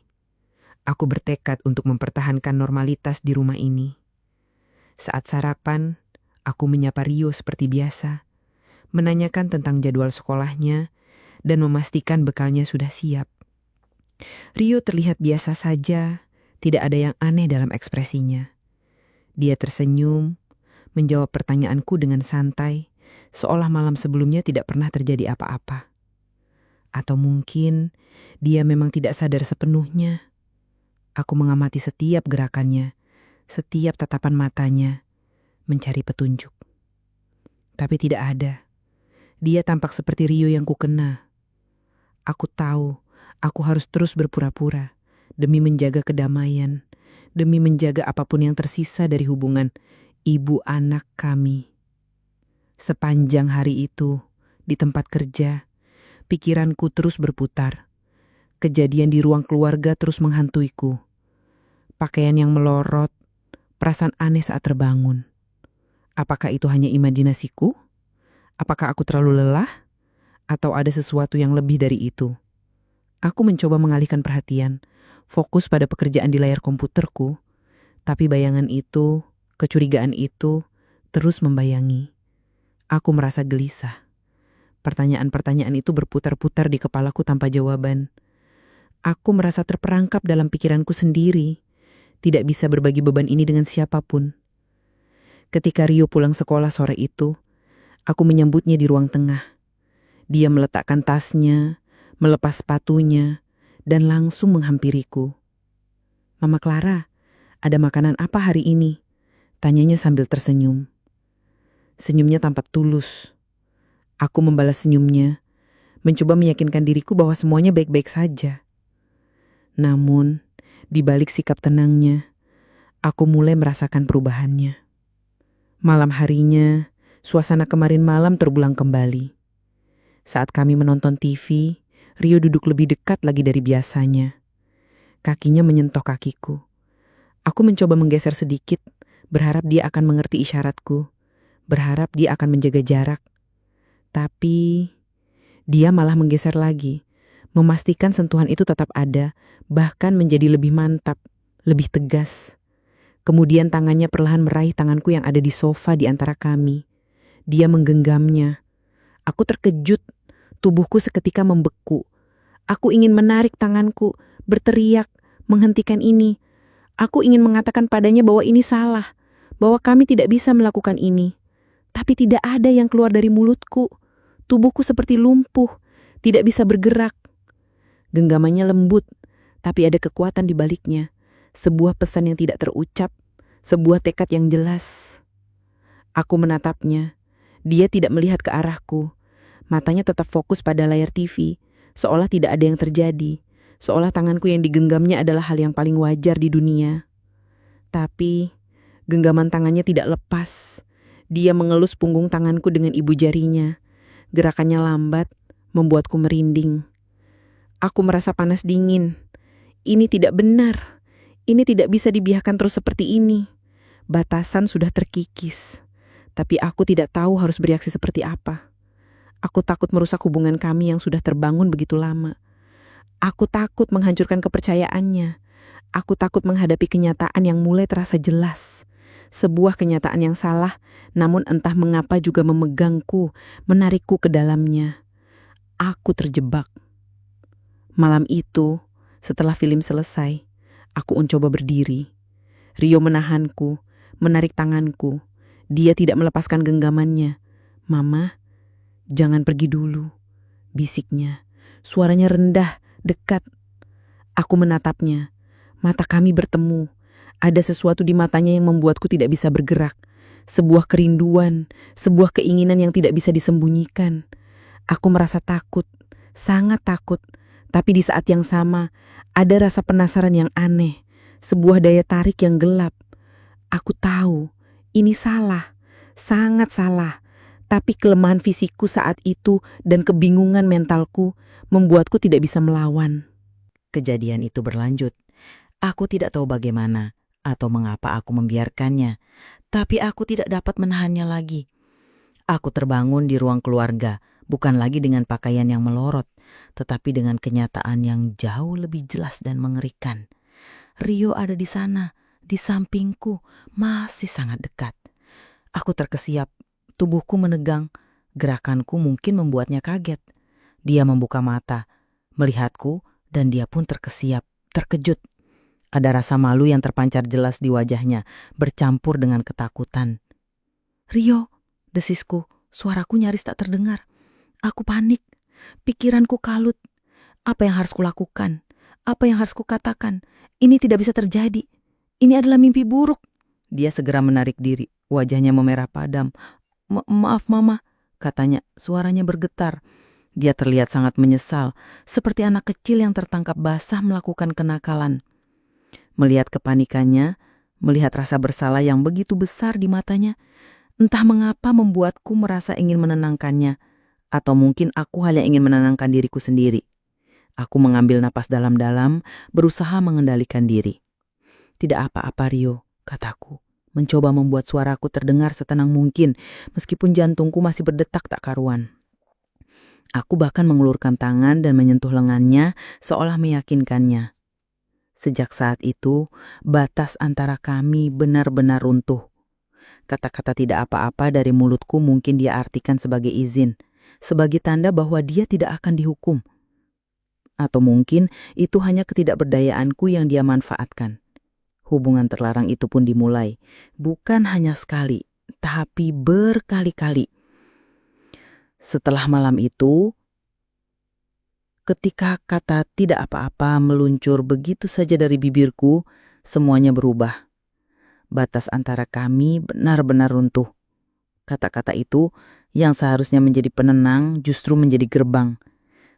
Aku bertekad untuk mempertahankan normalitas di rumah ini. Saat sarapan, aku menyapa Rio seperti biasa, menanyakan tentang jadwal sekolahnya, dan memastikan bekalnya sudah siap. Rio terlihat biasa saja, tidak ada yang aneh dalam ekspresinya. Dia tersenyum, menjawab pertanyaanku dengan santai, seolah malam sebelumnya tidak pernah terjadi apa-apa. Atau mungkin dia memang tidak sadar sepenuhnya. Aku mengamati setiap gerakannya, setiap tatapan matanya, mencari petunjuk. Tapi tidak ada. Dia tampak seperti Rio yang kukena. Aku tahu, aku harus terus berpura-pura demi menjaga kedamaian, demi menjaga apapun yang tersisa dari hubungan ibu anak kami. Sepanjang hari itu, di tempat kerja, pikiranku terus berputar. Kejadian di ruang keluarga terus menghantuiku. Pakaian yang melorot, perasaan aneh saat terbangun. Apakah itu hanya imajinasiku? Apakah aku terlalu lelah? Atau ada sesuatu yang lebih dari itu? Aku mencoba mengalihkan perhatian, fokus pada pekerjaan di layar komputerku, tapi bayangan itu, kecurigaan itu, terus membayangi. Aku merasa gelisah. Pertanyaan-pertanyaan itu berputar-putar di kepalaku tanpa jawaban. Aku merasa terperangkap dalam pikiranku sendiri, tidak bisa berbagi beban ini dengan siapapun. Ketika Rio pulang sekolah sore itu, aku menyambutnya di ruang tengah. Dia meletakkan tasnya, melepas sepatunya, dan langsung menghampiriku. "Mama Clara, ada makanan apa hari ini?" tanyanya sambil tersenyum. Senyumnya tampak tulus. Aku membalas senyumnya, mencoba meyakinkan diriku bahwa semuanya baik-baik saja. Namun, di balik sikap tenangnya, aku mulai merasakan perubahannya. Malam harinya, suasana kemarin malam terulang kembali. Saat kami menonton TV, Rio duduk lebih dekat lagi dari biasanya. Kakinya menyentuh kakiku. Aku mencoba menggeser sedikit, Berharap dia akan mengerti isyaratku. Berharap dia akan menjaga jarak. Tapi dia malah menggeser lagi, memastikan sentuhan itu tetap ada, bahkan menjadi lebih mantap, lebih tegas. Kemudian tangannya perlahan meraih tanganku yang ada di sofa di antara kami. Dia menggenggamnya. Aku terkejut, tubuhku seketika membeku. Aku ingin menarik tanganku, berteriak, menghentikan ini. Aku ingin mengatakan padanya bahwa ini salah, bahwa kami tidak bisa melakukan ini. Tapi tidak ada yang keluar dari mulutku. Tubuhku seperti lumpuh, tidak bisa bergerak. Genggamannya lembut, tapi ada kekuatan di baliknya. Sebuah pesan yang tidak terucap, sebuah tekad yang jelas. Aku menatapnya. Dia tidak melihat ke arahku. Matanya tetap fokus pada layar TV, seolah tidak ada yang terjadi. Seolah tanganku yang digenggamnya adalah hal yang paling wajar di dunia. Tapi genggaman tangannya tidak lepas. Dia mengelus punggung tanganku dengan ibu jarinya. Gerakannya lambat, membuatku merinding. Aku merasa panas dingin. Ini tidak benar. Ini tidak bisa dibiarkan terus seperti ini. Batasan sudah terkikis. Tapi aku tidak tahu harus bereaksi seperti apa. Aku takut merusak hubungan kami yang sudah terbangun begitu lama. Aku takut menghancurkan kepercayaannya. Aku takut menghadapi kenyataan yang mulai terasa jelas. Sebuah kenyataan yang salah, namun entah mengapa juga memegangku, menarikku ke dalamnya. Aku terjebak. Malam itu, setelah film selesai, aku mencoba berdiri. Rio menahanku, menarik tanganku. Dia tidak melepaskan genggamannya. "Mama, jangan pergi dulu," bisiknya. Suaranya rendah, dekat. Aku menatapnya. Mata kami bertemu. Ada sesuatu di matanya yang membuatku tidak bisa bergerak. Sebuah kerinduan, sebuah keinginan yang tidak bisa disembunyikan. Aku merasa takut, sangat takut. Tapi di saat yang sama, ada rasa penasaran yang aneh. Sebuah daya tarik yang gelap. Aku tahu, ini salah, sangat salah. Tapi kelemahan fisikku saat itu dan kebingungan mentalku membuatku tidak bisa melawan. Kejadian itu berlanjut. Aku tidak tahu bagaimana atau mengapa aku membiarkannya, tapi aku tidak dapat menahannya lagi. Aku terbangun di ruang keluarga, bukan lagi dengan pakaian yang melorot, tetapi dengan kenyataan yang jauh lebih jelas dan mengerikan. Rio ada di sana, di sampingku, masih sangat dekat. Aku terkesiap, tubuhku menegang, gerakanku mungkin membuatnya kaget. Dia membuka mata, melihatku, dan dia pun terkesiap, terkejut. Ada rasa malu yang terpancar jelas di wajahnya, bercampur dengan ketakutan. "Rio," desisku, suaraku nyaris tak terdengar. Aku panik, pikiranku kalut. Apa yang harus kulakukan? Apa yang harus kukatakan? Ini tidak bisa terjadi. Ini adalah mimpi buruk. Dia segera menarik diri, wajahnya memerah padam. Maaf Mama," katanya, suaranya bergetar. Dia terlihat sangat menyesal, seperti anak kecil yang tertangkap basah melakukan kenakalan. Melihat kepanikannya, melihat rasa bersalah yang begitu besar di matanya, entah mengapa membuatku merasa ingin menenangkannya, atau mungkin aku hanya ingin menenangkan diriku sendiri. Aku mengambil napas dalam-dalam, berusaha mengendalikan diri. "Tidak apa-apa Rio," kataku, mencoba membuat suaraku terdengar setenang mungkin, meskipun jantungku masih berdetak tak karuan. Aku bahkan mengulurkan tangan dan menyentuh lengannya, seolah meyakinkannya. Sejak saat itu, batas antara kami benar-benar runtuh. Kata-kata tidak apa-apa dari mulutku mungkin dia artikan sebagai izin, sebagai tanda bahwa dia tidak akan dihukum. Atau mungkin itu hanya ketidakberdayaanku yang dia manfaatkan. Hubungan terlarang itu pun dimulai, bukan hanya sekali, tapi berkali-kali. Setelah malam itu, ketika kata tidak apa-apa meluncur begitu saja dari bibirku, semuanya berubah. Batas antara kami benar-benar runtuh. Kata-kata itu yang seharusnya menjadi penenang justru menjadi gerbang.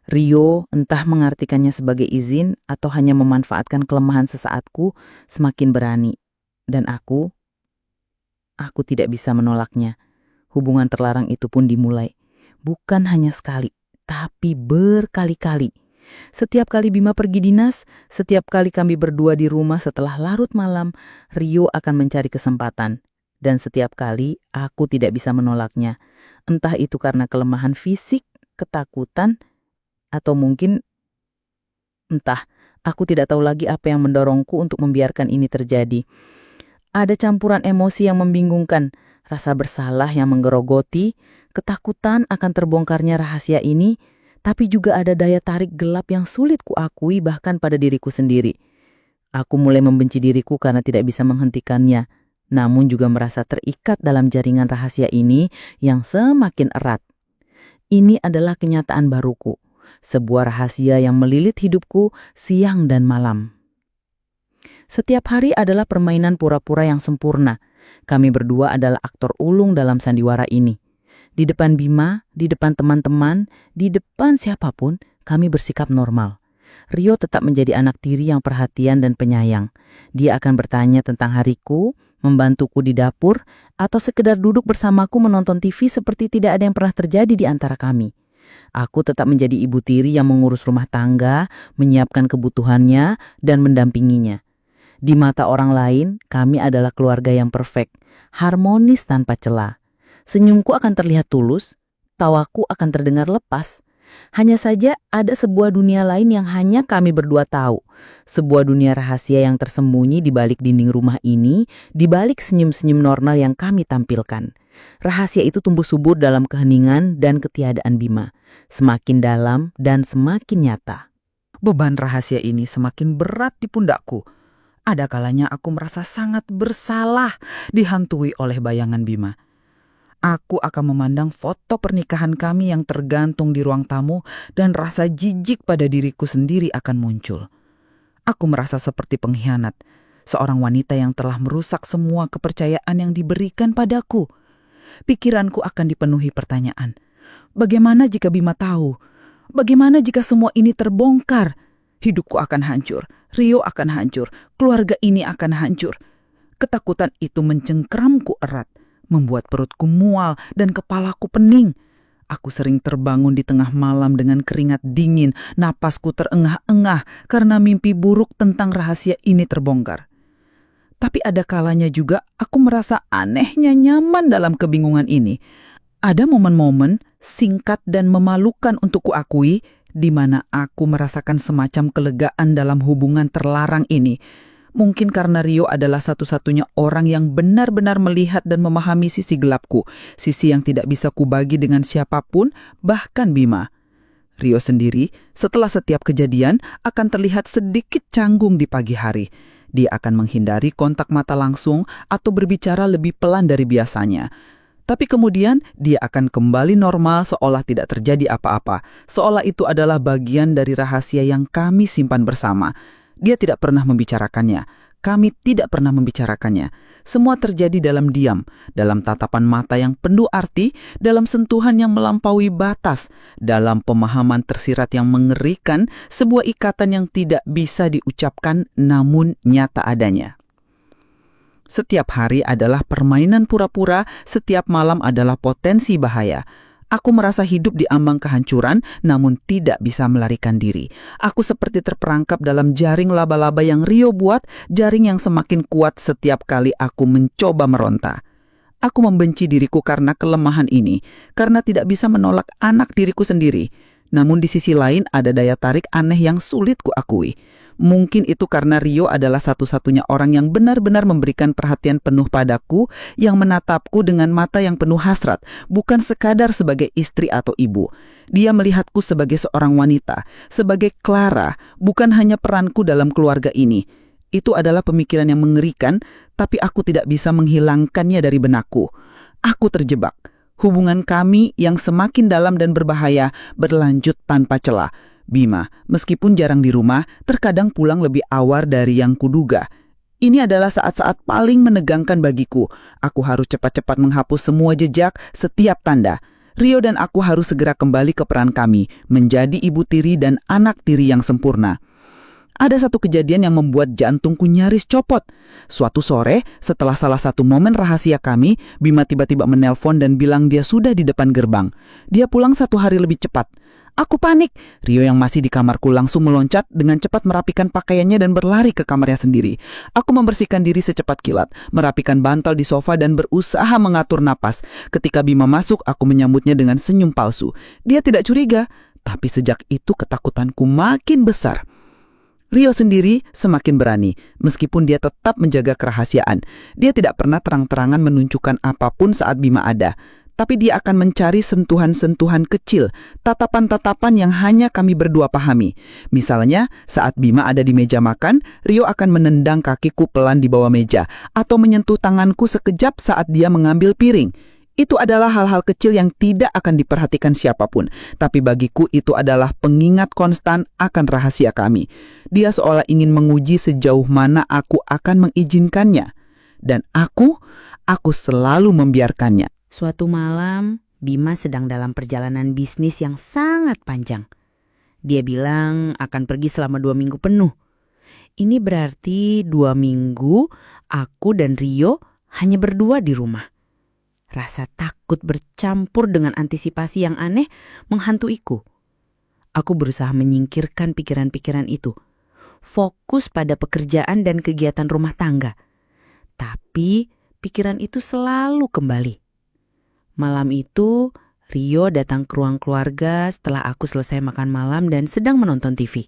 Rio entah mengartikannya sebagai izin atau hanya memanfaatkan kelemahan sesaatku semakin berani. Dan aku tidak bisa menolaknya. Hubungan terlarang itu pun dimulai. Bukan hanya sekali, tapi berkali-kali. Setiap kali Bima pergi dinas, setiap kali kami berdua di rumah setelah larut malam, Rio akan mencari kesempatan. Dan setiap kali aku tidak bisa menolaknya. Entah itu karena kelemahan fisik, ketakutan, atau mungkin entah, aku tidak tahu lagi apa yang mendorongku untuk membiarkan ini terjadi. Ada campuran emosi yang membingungkan, rasa bersalah yang menggerogoti, ketakutan akan terbongkarnya rahasia ini, tapi juga ada daya tarik gelap yang sulit kuakui bahkan pada diriku sendiri. Aku mulai membenci diriku karena tidak bisa menghentikannya, namun juga merasa terikat dalam jaringan rahasia ini yang semakin erat. Ini adalah kenyataan baruku, sebuah rahasia yang melilit hidupku siang dan malam. Setiap hari adalah permainan pura-pura yang sempurna. Kami berdua adalah aktor ulung dalam sandiwara ini. Di depan Bima, di depan teman-teman, di depan siapapun, kami bersikap normal. Rio tetap menjadi anak tiri yang perhatian dan penyayang. Dia akan bertanya tentang hariku, membantuku di dapur, atau sekedar duduk bersamaku menonton TV seperti tidak ada yang pernah terjadi di antara kami. Aku tetap menjadi ibu tiri yang mengurus rumah tangga, menyiapkan kebutuhannya, dan mendampinginya. Di mata orang lain, kami adalah keluarga yang perfect, harmonis tanpa celah. Senyumku akan terlihat tulus, tawaku akan terdengar lepas. Hanya saja ada sebuah dunia lain yang hanya kami berdua tahu. Sebuah dunia rahasia yang tersembunyi di balik dinding rumah ini, di balik senyum-senyum normal yang kami tampilkan. Rahasia itu tumbuh subur dalam keheningan dan ketiadaan Bima. Semakin dalam dan semakin nyata. Beban rahasia ini semakin berat di pundakku. Ada kalanya aku merasa sangat bersalah dihantui oleh bayangan Bima. Aku akan memandang foto pernikahan kami yang tergantung di ruang tamu dan rasa jijik pada diriku sendiri akan muncul. Aku merasa seperti pengkhianat, seorang wanita yang telah merusak semua kepercayaan yang diberikan padaku. Pikiranku akan dipenuhi pertanyaan. Bagaimana jika Bima tahu? Bagaimana jika semua ini terbongkar? Hidupku akan hancur, Rio akan hancur, keluarga ini akan hancur. Ketakutan itu mencengkramku erat, membuat perutku mual dan kepalaku pening. Aku sering terbangun di tengah malam dengan keringat dingin, napasku terengah-engah karena mimpi buruk tentang rahasia ini terbongkar. Tapi ada kalanya juga aku merasa anehnya nyaman dalam kebingungan ini. Ada momen-momen singkat dan memalukan untuk kuakui di mana aku merasakan semacam kelegaan dalam hubungan terlarang ini. Mungkin karena Rio adalah satu-satunya orang yang benar-benar melihat dan memahami sisi gelapku, sisi yang tidak bisa kubagi dengan siapapun, bahkan Bima. Rio sendiri, setelah setiap kejadian, akan terlihat sedikit canggung di pagi hari. Dia akan menghindari kontak mata langsung atau berbicara lebih pelan dari biasanya. Tapi kemudian dia akan kembali normal seolah tidak terjadi apa-apa, seolah itu adalah bagian dari rahasia yang kami simpan bersama. Dia tidak pernah membicarakannya, kami tidak pernah membicarakannya. Semua terjadi dalam diam, dalam tatapan mata yang penuh arti, dalam sentuhan yang melampaui batas, dalam pemahaman tersirat yang mengerikan, sebuah ikatan yang tidak bisa diucapkan namun nyata adanya. Setiap hari adalah permainan pura-pura, setiap malam adalah potensi bahaya. Aku merasa hidup di ambang kehancuran, namun tidak bisa melarikan diri. Aku seperti terperangkap dalam jaring laba-laba yang Rio buat, jaring yang semakin kuat setiap kali aku mencoba meronta. Aku membenci diriku karena kelemahan ini, karena tidak bisa menolak anak diriku sendiri. Namun di sisi lain ada daya tarik aneh yang sulit kuakui. Mungkin itu karena Rio adalah satu-satunya orang yang benar-benar memberikan perhatian penuh padaku, yang menatapku dengan mata yang penuh hasrat, bukan sekadar sebagai istri atau ibu. Dia melihatku sebagai seorang wanita, sebagai Clara, bukan hanya peranku dalam keluarga ini. Itu adalah pemikiran yang mengerikan, tapi aku tidak bisa menghilangkannya dari benakku. Aku terjebak. Hubungan kami yang semakin dalam dan berbahaya berlanjut tanpa celah. Bima, meskipun jarang di rumah, terkadang pulang lebih awal dari yang kuduga. Ini adalah saat-saat paling menegangkan bagiku. Aku harus cepat-cepat menghapus semua jejak, setiap tanda. Rio dan aku harus segera kembali ke peran kami, menjadi ibu tiri dan anak tiri yang sempurna. Ada satu kejadian yang membuat jantungku nyaris copot. Suatu sore, setelah salah satu momen rahasia kami, Bima tiba-tiba menelpon dan bilang dia sudah di depan gerbang. Dia pulang 1 hari lebih cepat. Aku panik. Rio yang masih di kamarku langsung meloncat dengan cepat merapikan pakaiannya dan berlari ke kamarnya sendiri. Aku membersihkan diri secepat kilat, merapikan bantal di sofa dan berusaha mengatur napas. Ketika Bima masuk, aku menyambutnya dengan senyum palsu. Dia tidak curiga, tapi sejak itu ketakutanku makin besar. Rio sendiri semakin berani, meskipun dia tetap menjaga kerahasiaan. Dia tidak pernah terang-terangan menunjukkan apapun saat Bima ada. Tapi dia akan mencari sentuhan-sentuhan kecil, tatapan-tatapan yang hanya kami berdua pahami. Misalnya, saat Bima ada di meja makan, Rio akan menendang kakiku pelan di bawah meja, atau menyentuh tanganku sekejap saat dia mengambil piring. Itu adalah hal-hal kecil yang tidak akan diperhatikan siapapun, tapi bagiku itu adalah pengingat konstan akan rahasia kami. Dia seolah ingin menguji sejauh mana aku akan mengizinkannya. Dan aku selalu membiarkannya. Suatu malam, Bima sedang dalam perjalanan bisnis yang sangat panjang. Dia bilang akan pergi selama 2 minggu penuh. Ini berarti 2 minggu aku dan Rio hanya berdua di rumah. Rasa takut bercampur dengan antisipasi yang aneh menghantuiku. Aku berusaha menyingkirkan pikiran-pikiran itu. Fokus pada pekerjaan dan kegiatan rumah tangga. Tapi pikiran itu selalu kembali. Malam itu, Rio datang ke ruang keluarga setelah aku selesai makan malam dan sedang menonton TV.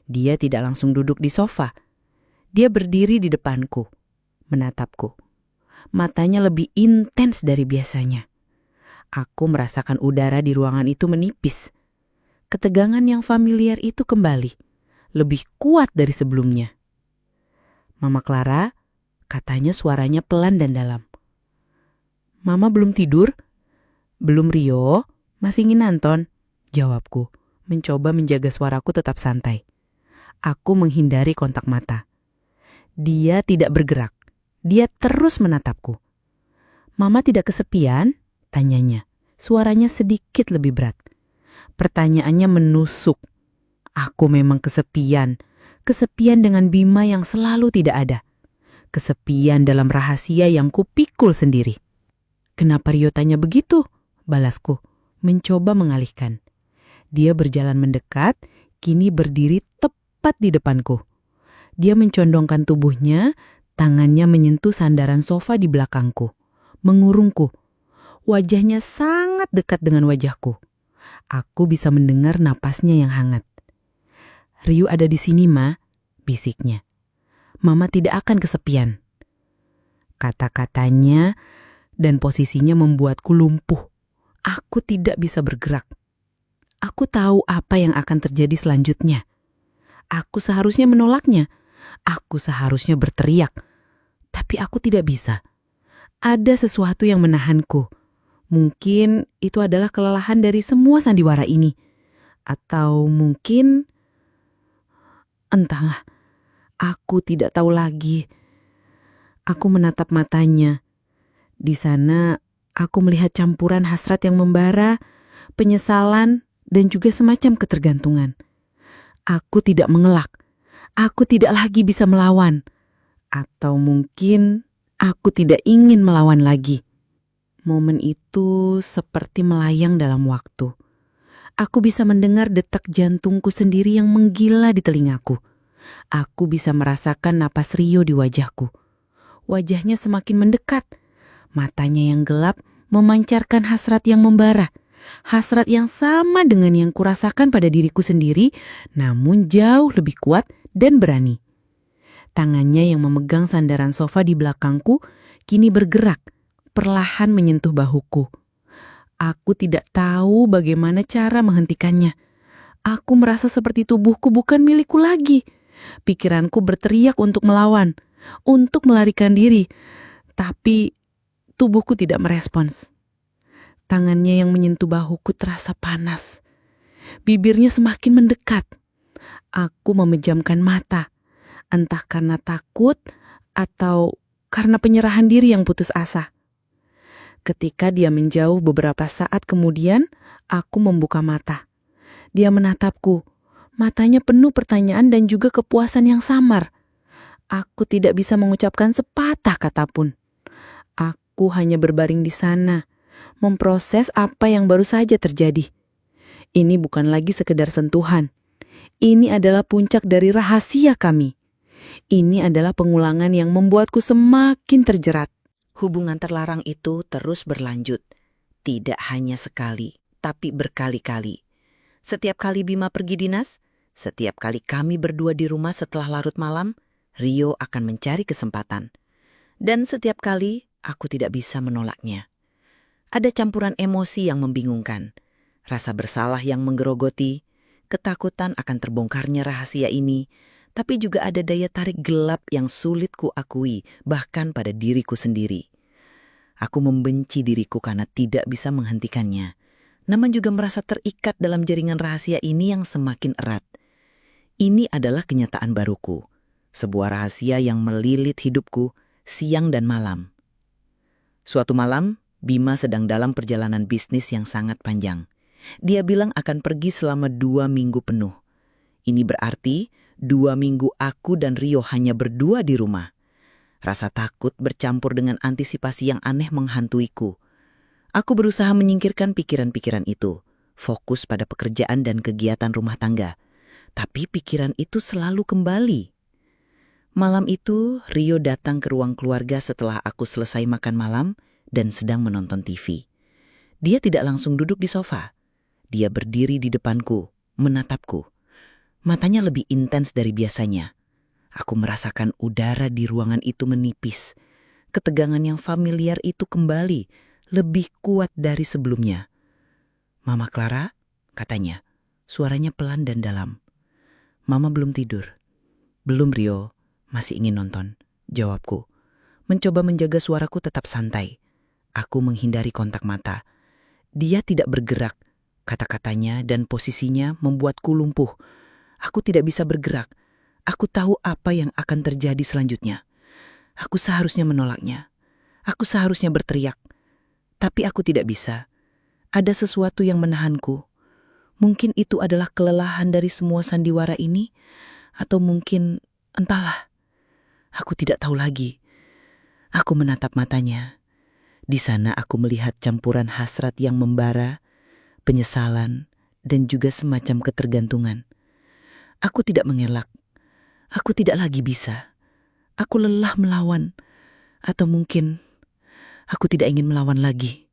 Dia tidak langsung duduk di sofa. Dia berdiri di depanku, menatapku. Matanya lebih intens dari biasanya. Aku merasakan udara di ruangan itu menipis. Ketegangan yang familiar itu kembali, lebih kuat dari sebelumnya. Mama Clara, katanya suaranya pelan dan dalam. Mama belum tidur? Belum Rio, masih ingin nonton, jawabku, mencoba menjaga suaraku tetap santai. Aku menghindari kontak mata. Dia tidak bergerak, dia terus menatapku. Mama tidak kesepian? Tanyanya, suaranya sedikit lebih berat. Pertanyaannya menusuk. Aku memang kesepian dengan Bima yang selalu tidak ada. Kesepian dalam rahasia yang kupikul sendiri. Kenapa Rio tanya begitu? Balasku, mencoba mengalihkan. Dia berjalan mendekat, kini berdiri tepat di depanku. Dia mencondongkan tubuhnya, tangannya menyentuh sandaran sofa di belakangku, mengurungku. Wajahnya sangat dekat dengan wajahku. Aku bisa mendengar napasnya yang hangat. Rio ada di sini, Ma, bisiknya. Mama tidak akan kesepian. Kata-katanya dan posisinya membuatku lumpuh. Aku tidak bisa bergerak. Aku tahu apa yang akan terjadi selanjutnya. Aku seharusnya menolaknya. Aku seharusnya berteriak. Tapi aku tidak bisa. Ada sesuatu yang menahanku. Mungkin itu adalah kelelahan dari semua sandiwara ini. Atau mungkin... entahlah. Aku tidak tahu lagi. Aku menatap matanya. Di sana, aku melihat campuran hasrat yang membara, penyesalan, dan juga semacam ketergantungan. Aku tidak mengelak. Aku tidak lagi bisa melawan. Atau mungkin aku tidak ingin melawan lagi. Momen itu seperti melayang dalam waktu. Aku bisa mendengar detak jantungku sendiri yang menggila di telingaku. Aku bisa merasakan napas Rio di wajahku. Wajahnya semakin mendekat. Matanya yang gelap memancarkan hasrat yang membara. Hasrat yang sama dengan yang kurasakan pada diriku sendiri, namun jauh lebih kuat dan berani. Tangannya yang memegang sandaran sofa di belakangku kini bergerak, perlahan menyentuh bahuku. Aku tidak tahu bagaimana cara menghentikannya. Aku merasa seperti tubuhku bukan milikku lagi. Pikiranku berteriak untuk melawan, untuk melarikan diri. Tapi tubuhku tidak merespons. Tangannya yang menyentuh bahuku terasa panas. Bibirnya semakin mendekat. Aku memejamkan mata. Entah karena takut atau karena penyerahan diri yang putus asa. Ketika dia menjauh beberapa saat kemudian, aku membuka mata. Dia menatapku. Matanya penuh pertanyaan dan juga kepuasan yang samar. Aku tidak bisa mengucapkan sepatah kata pun. Aku hanya berbaring di sana, memproses apa yang baru saja terjadi. Ini bukan lagi sekedar sentuhan. Ini adalah puncak dari rahasia kami. Ini adalah pengulangan yang membuatku semakin terjerat. Hubungan terlarang itu terus berlanjut. Tidak hanya sekali, tapi berkali-kali. Setiap kali Bima pergi dinas, setiap kali kami berdua di rumah setelah larut malam, Rio akan mencari kesempatan. Dan setiap kali aku tidak bisa menolaknya. Ada campuran emosi yang membingungkan, rasa bersalah yang menggerogoti, ketakutan akan terbongkarnya rahasia ini, tapi juga ada daya tarik gelap yang sulit kuakui bahkan pada diriku sendiri. Aku membenci diriku karena tidak bisa menghentikannya, namun juga merasa terikat dalam jaringan rahasia ini yang semakin erat. Ini adalah kenyataan baruku, sebuah rahasia yang melilit hidupku siang dan malam. Suatu malam, Bima sedang dalam perjalanan bisnis yang sangat panjang. Dia bilang akan pergi selama 2 minggu penuh. Ini berarti 2 minggu aku dan Rio hanya berdua di rumah. Rasa takut bercampur dengan antisipasi yang aneh menghantuiku. Aku berusaha menyingkirkan pikiran-pikiran itu, fokus pada pekerjaan dan kegiatan rumah tangga. Tapi pikiran itu selalu kembali. Malam itu, Rio datang ke ruang keluarga setelah aku selesai makan malam dan sedang menonton TV. Dia tidak langsung duduk di sofa. Dia berdiri di depanku, menatapku. Matanya lebih intens dari biasanya. Aku merasakan udara di ruangan itu menipis. Ketegangan yang familiar itu kembali, lebih kuat dari sebelumnya. "Mama Clara?" katanya. Suaranya pelan dan dalam. "Mama belum tidur." "Belum, Rio. Masih ingin nonton," jawabku. Mencoba menjaga suaraku tetap santai. Aku menghindari kontak mata. Dia tidak bergerak. Kata-katanya dan posisinya membuatku lumpuh. Aku tidak bisa bergerak. Aku tahu apa yang akan terjadi selanjutnya. Aku seharusnya menolaknya. Aku seharusnya berteriak. Tapi aku tidak bisa. Ada sesuatu yang menahanku. Mungkin itu adalah kelelahan dari semua sandiwara ini. Atau mungkin, entahlah. Aku tidak tahu lagi. Aku menatap matanya. Di sana aku melihat campuran hasrat yang membara, penyesalan, dan juga semacam ketergantungan. Aku tidak mengelak. Aku tidak lagi bisa. Aku lelah melawan. Atau mungkin aku tidak ingin melawan lagi.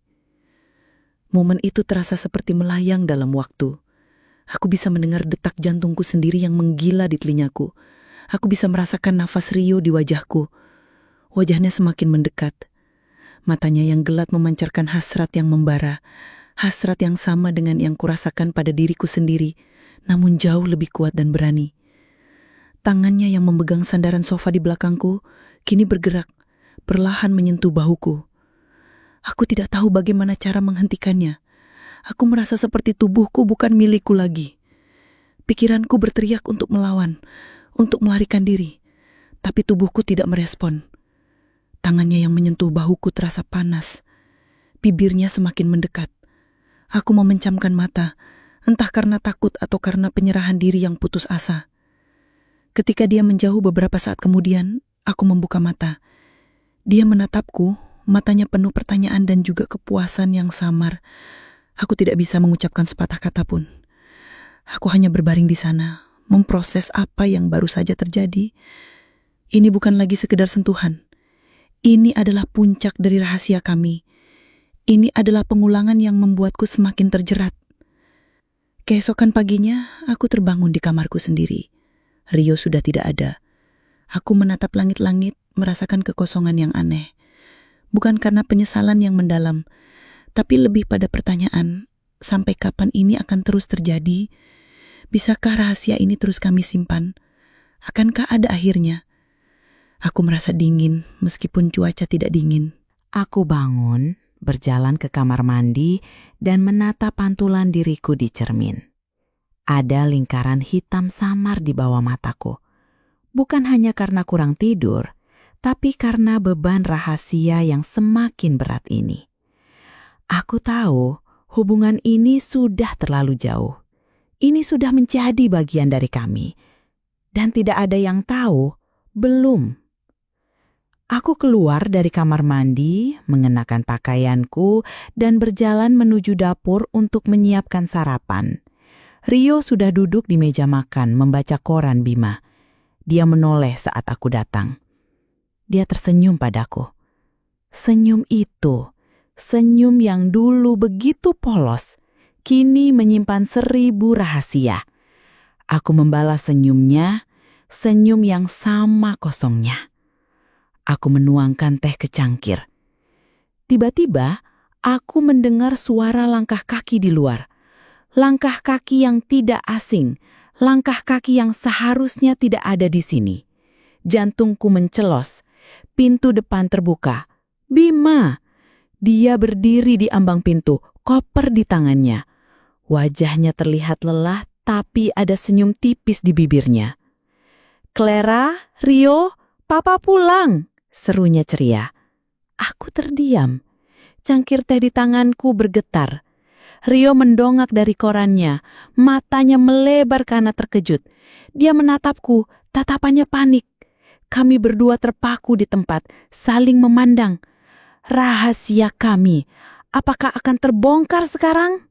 Momen itu terasa seperti melayang dalam waktu. Aku bisa mendengar detak jantungku sendiri yang menggila di telingaku. Aku bisa merasakan nafas Rio di wajahku. Wajahnya semakin mendekat. Matanya yang gelap memancarkan hasrat yang membara. Hasrat yang sama dengan yang kurasakan pada diriku sendiri, namun jauh lebih kuat dan berani. Tangannya yang memegang sandaran sofa di belakangku kini bergerak, perlahan menyentuh bahuku. Aku tidak tahu bagaimana cara menghentikannya. Aku merasa seperti tubuhku bukan milikku lagi. Pikiranku berteriak untuk melawan, untuk melarikan diri. Tapi tubuhku tidak merespon. Tangannya yang menyentuh bahuku terasa panas. Bibirnya semakin mendekat. Aku memencamkan mata, entah karena takut atau karena penyerahan diri yang putus asa. Ketika dia menjauh beberapa saat kemudian, aku membuka mata. Dia menatapku, matanya penuh pertanyaan dan juga kepuasan yang samar. Aku tidak bisa mengucapkan sepatah kata pun. Aku hanya berbaring di sana, memproses apa yang baru saja terjadi. Ini bukan lagi sekedar sentuhan. Ini adalah puncak dari rahasia kami. Ini adalah pengulangan yang membuatku semakin terjerat. Keesokan paginya, aku terbangun di kamarku sendiri. Rio sudah tidak ada. Aku menatap langit-langit, merasakan kekosongan yang aneh. Bukan karena penyesalan yang mendalam, tapi lebih pada pertanyaan, sampai kapan ini akan terus terjadi? Bisakah rahasia ini terus kami simpan? Akankah ada akhirnya? Aku merasa dingin meskipun cuaca tidak dingin. Aku bangun, berjalan ke kamar mandi, dan menatap pantulan diriku di cermin. Ada lingkaran hitam samar di bawah mataku. Bukan hanya karena kurang tidur, tapi karena beban rahasia yang semakin berat ini. Aku tahu hubungan ini sudah terlalu jauh. Ini sudah menjadi bagian dari kami. Dan tidak ada yang tahu, belum. Aku keluar dari kamar mandi, mengenakan pakaianku, dan berjalan menuju dapur untuk menyiapkan sarapan. Rio sudah duduk di meja makan membaca koran Bima. Dia menoleh saat aku datang. Dia tersenyum padaku. Senyum itu, senyum yang dulu begitu polos, kini menyimpan 1000 rahasia. Aku membalas senyumnya, senyum yang sama kosongnya. Aku menuangkan teh ke cangkir. Tiba-tiba, aku mendengar suara langkah kaki di luar. Langkah kaki yang tidak asing, langkah kaki yang seharusnya tidak ada di sini. Jantungku mencelos, pintu depan terbuka. Bima! Dia berdiri di ambang pintu, koper di tangannya. Wajahnya terlihat lelah, tapi ada senyum tipis di bibirnya. "Clara, Rio, Papa pulang!" serunya ceria. Aku terdiam. Cangkir teh di tanganku bergetar. Rio mendongak dari korannya, matanya melebar karena terkejut. Dia menatapku, tatapannya panik. Kami berdua terpaku di tempat, saling memandang. Rahasia kami, apakah akan terbongkar sekarang?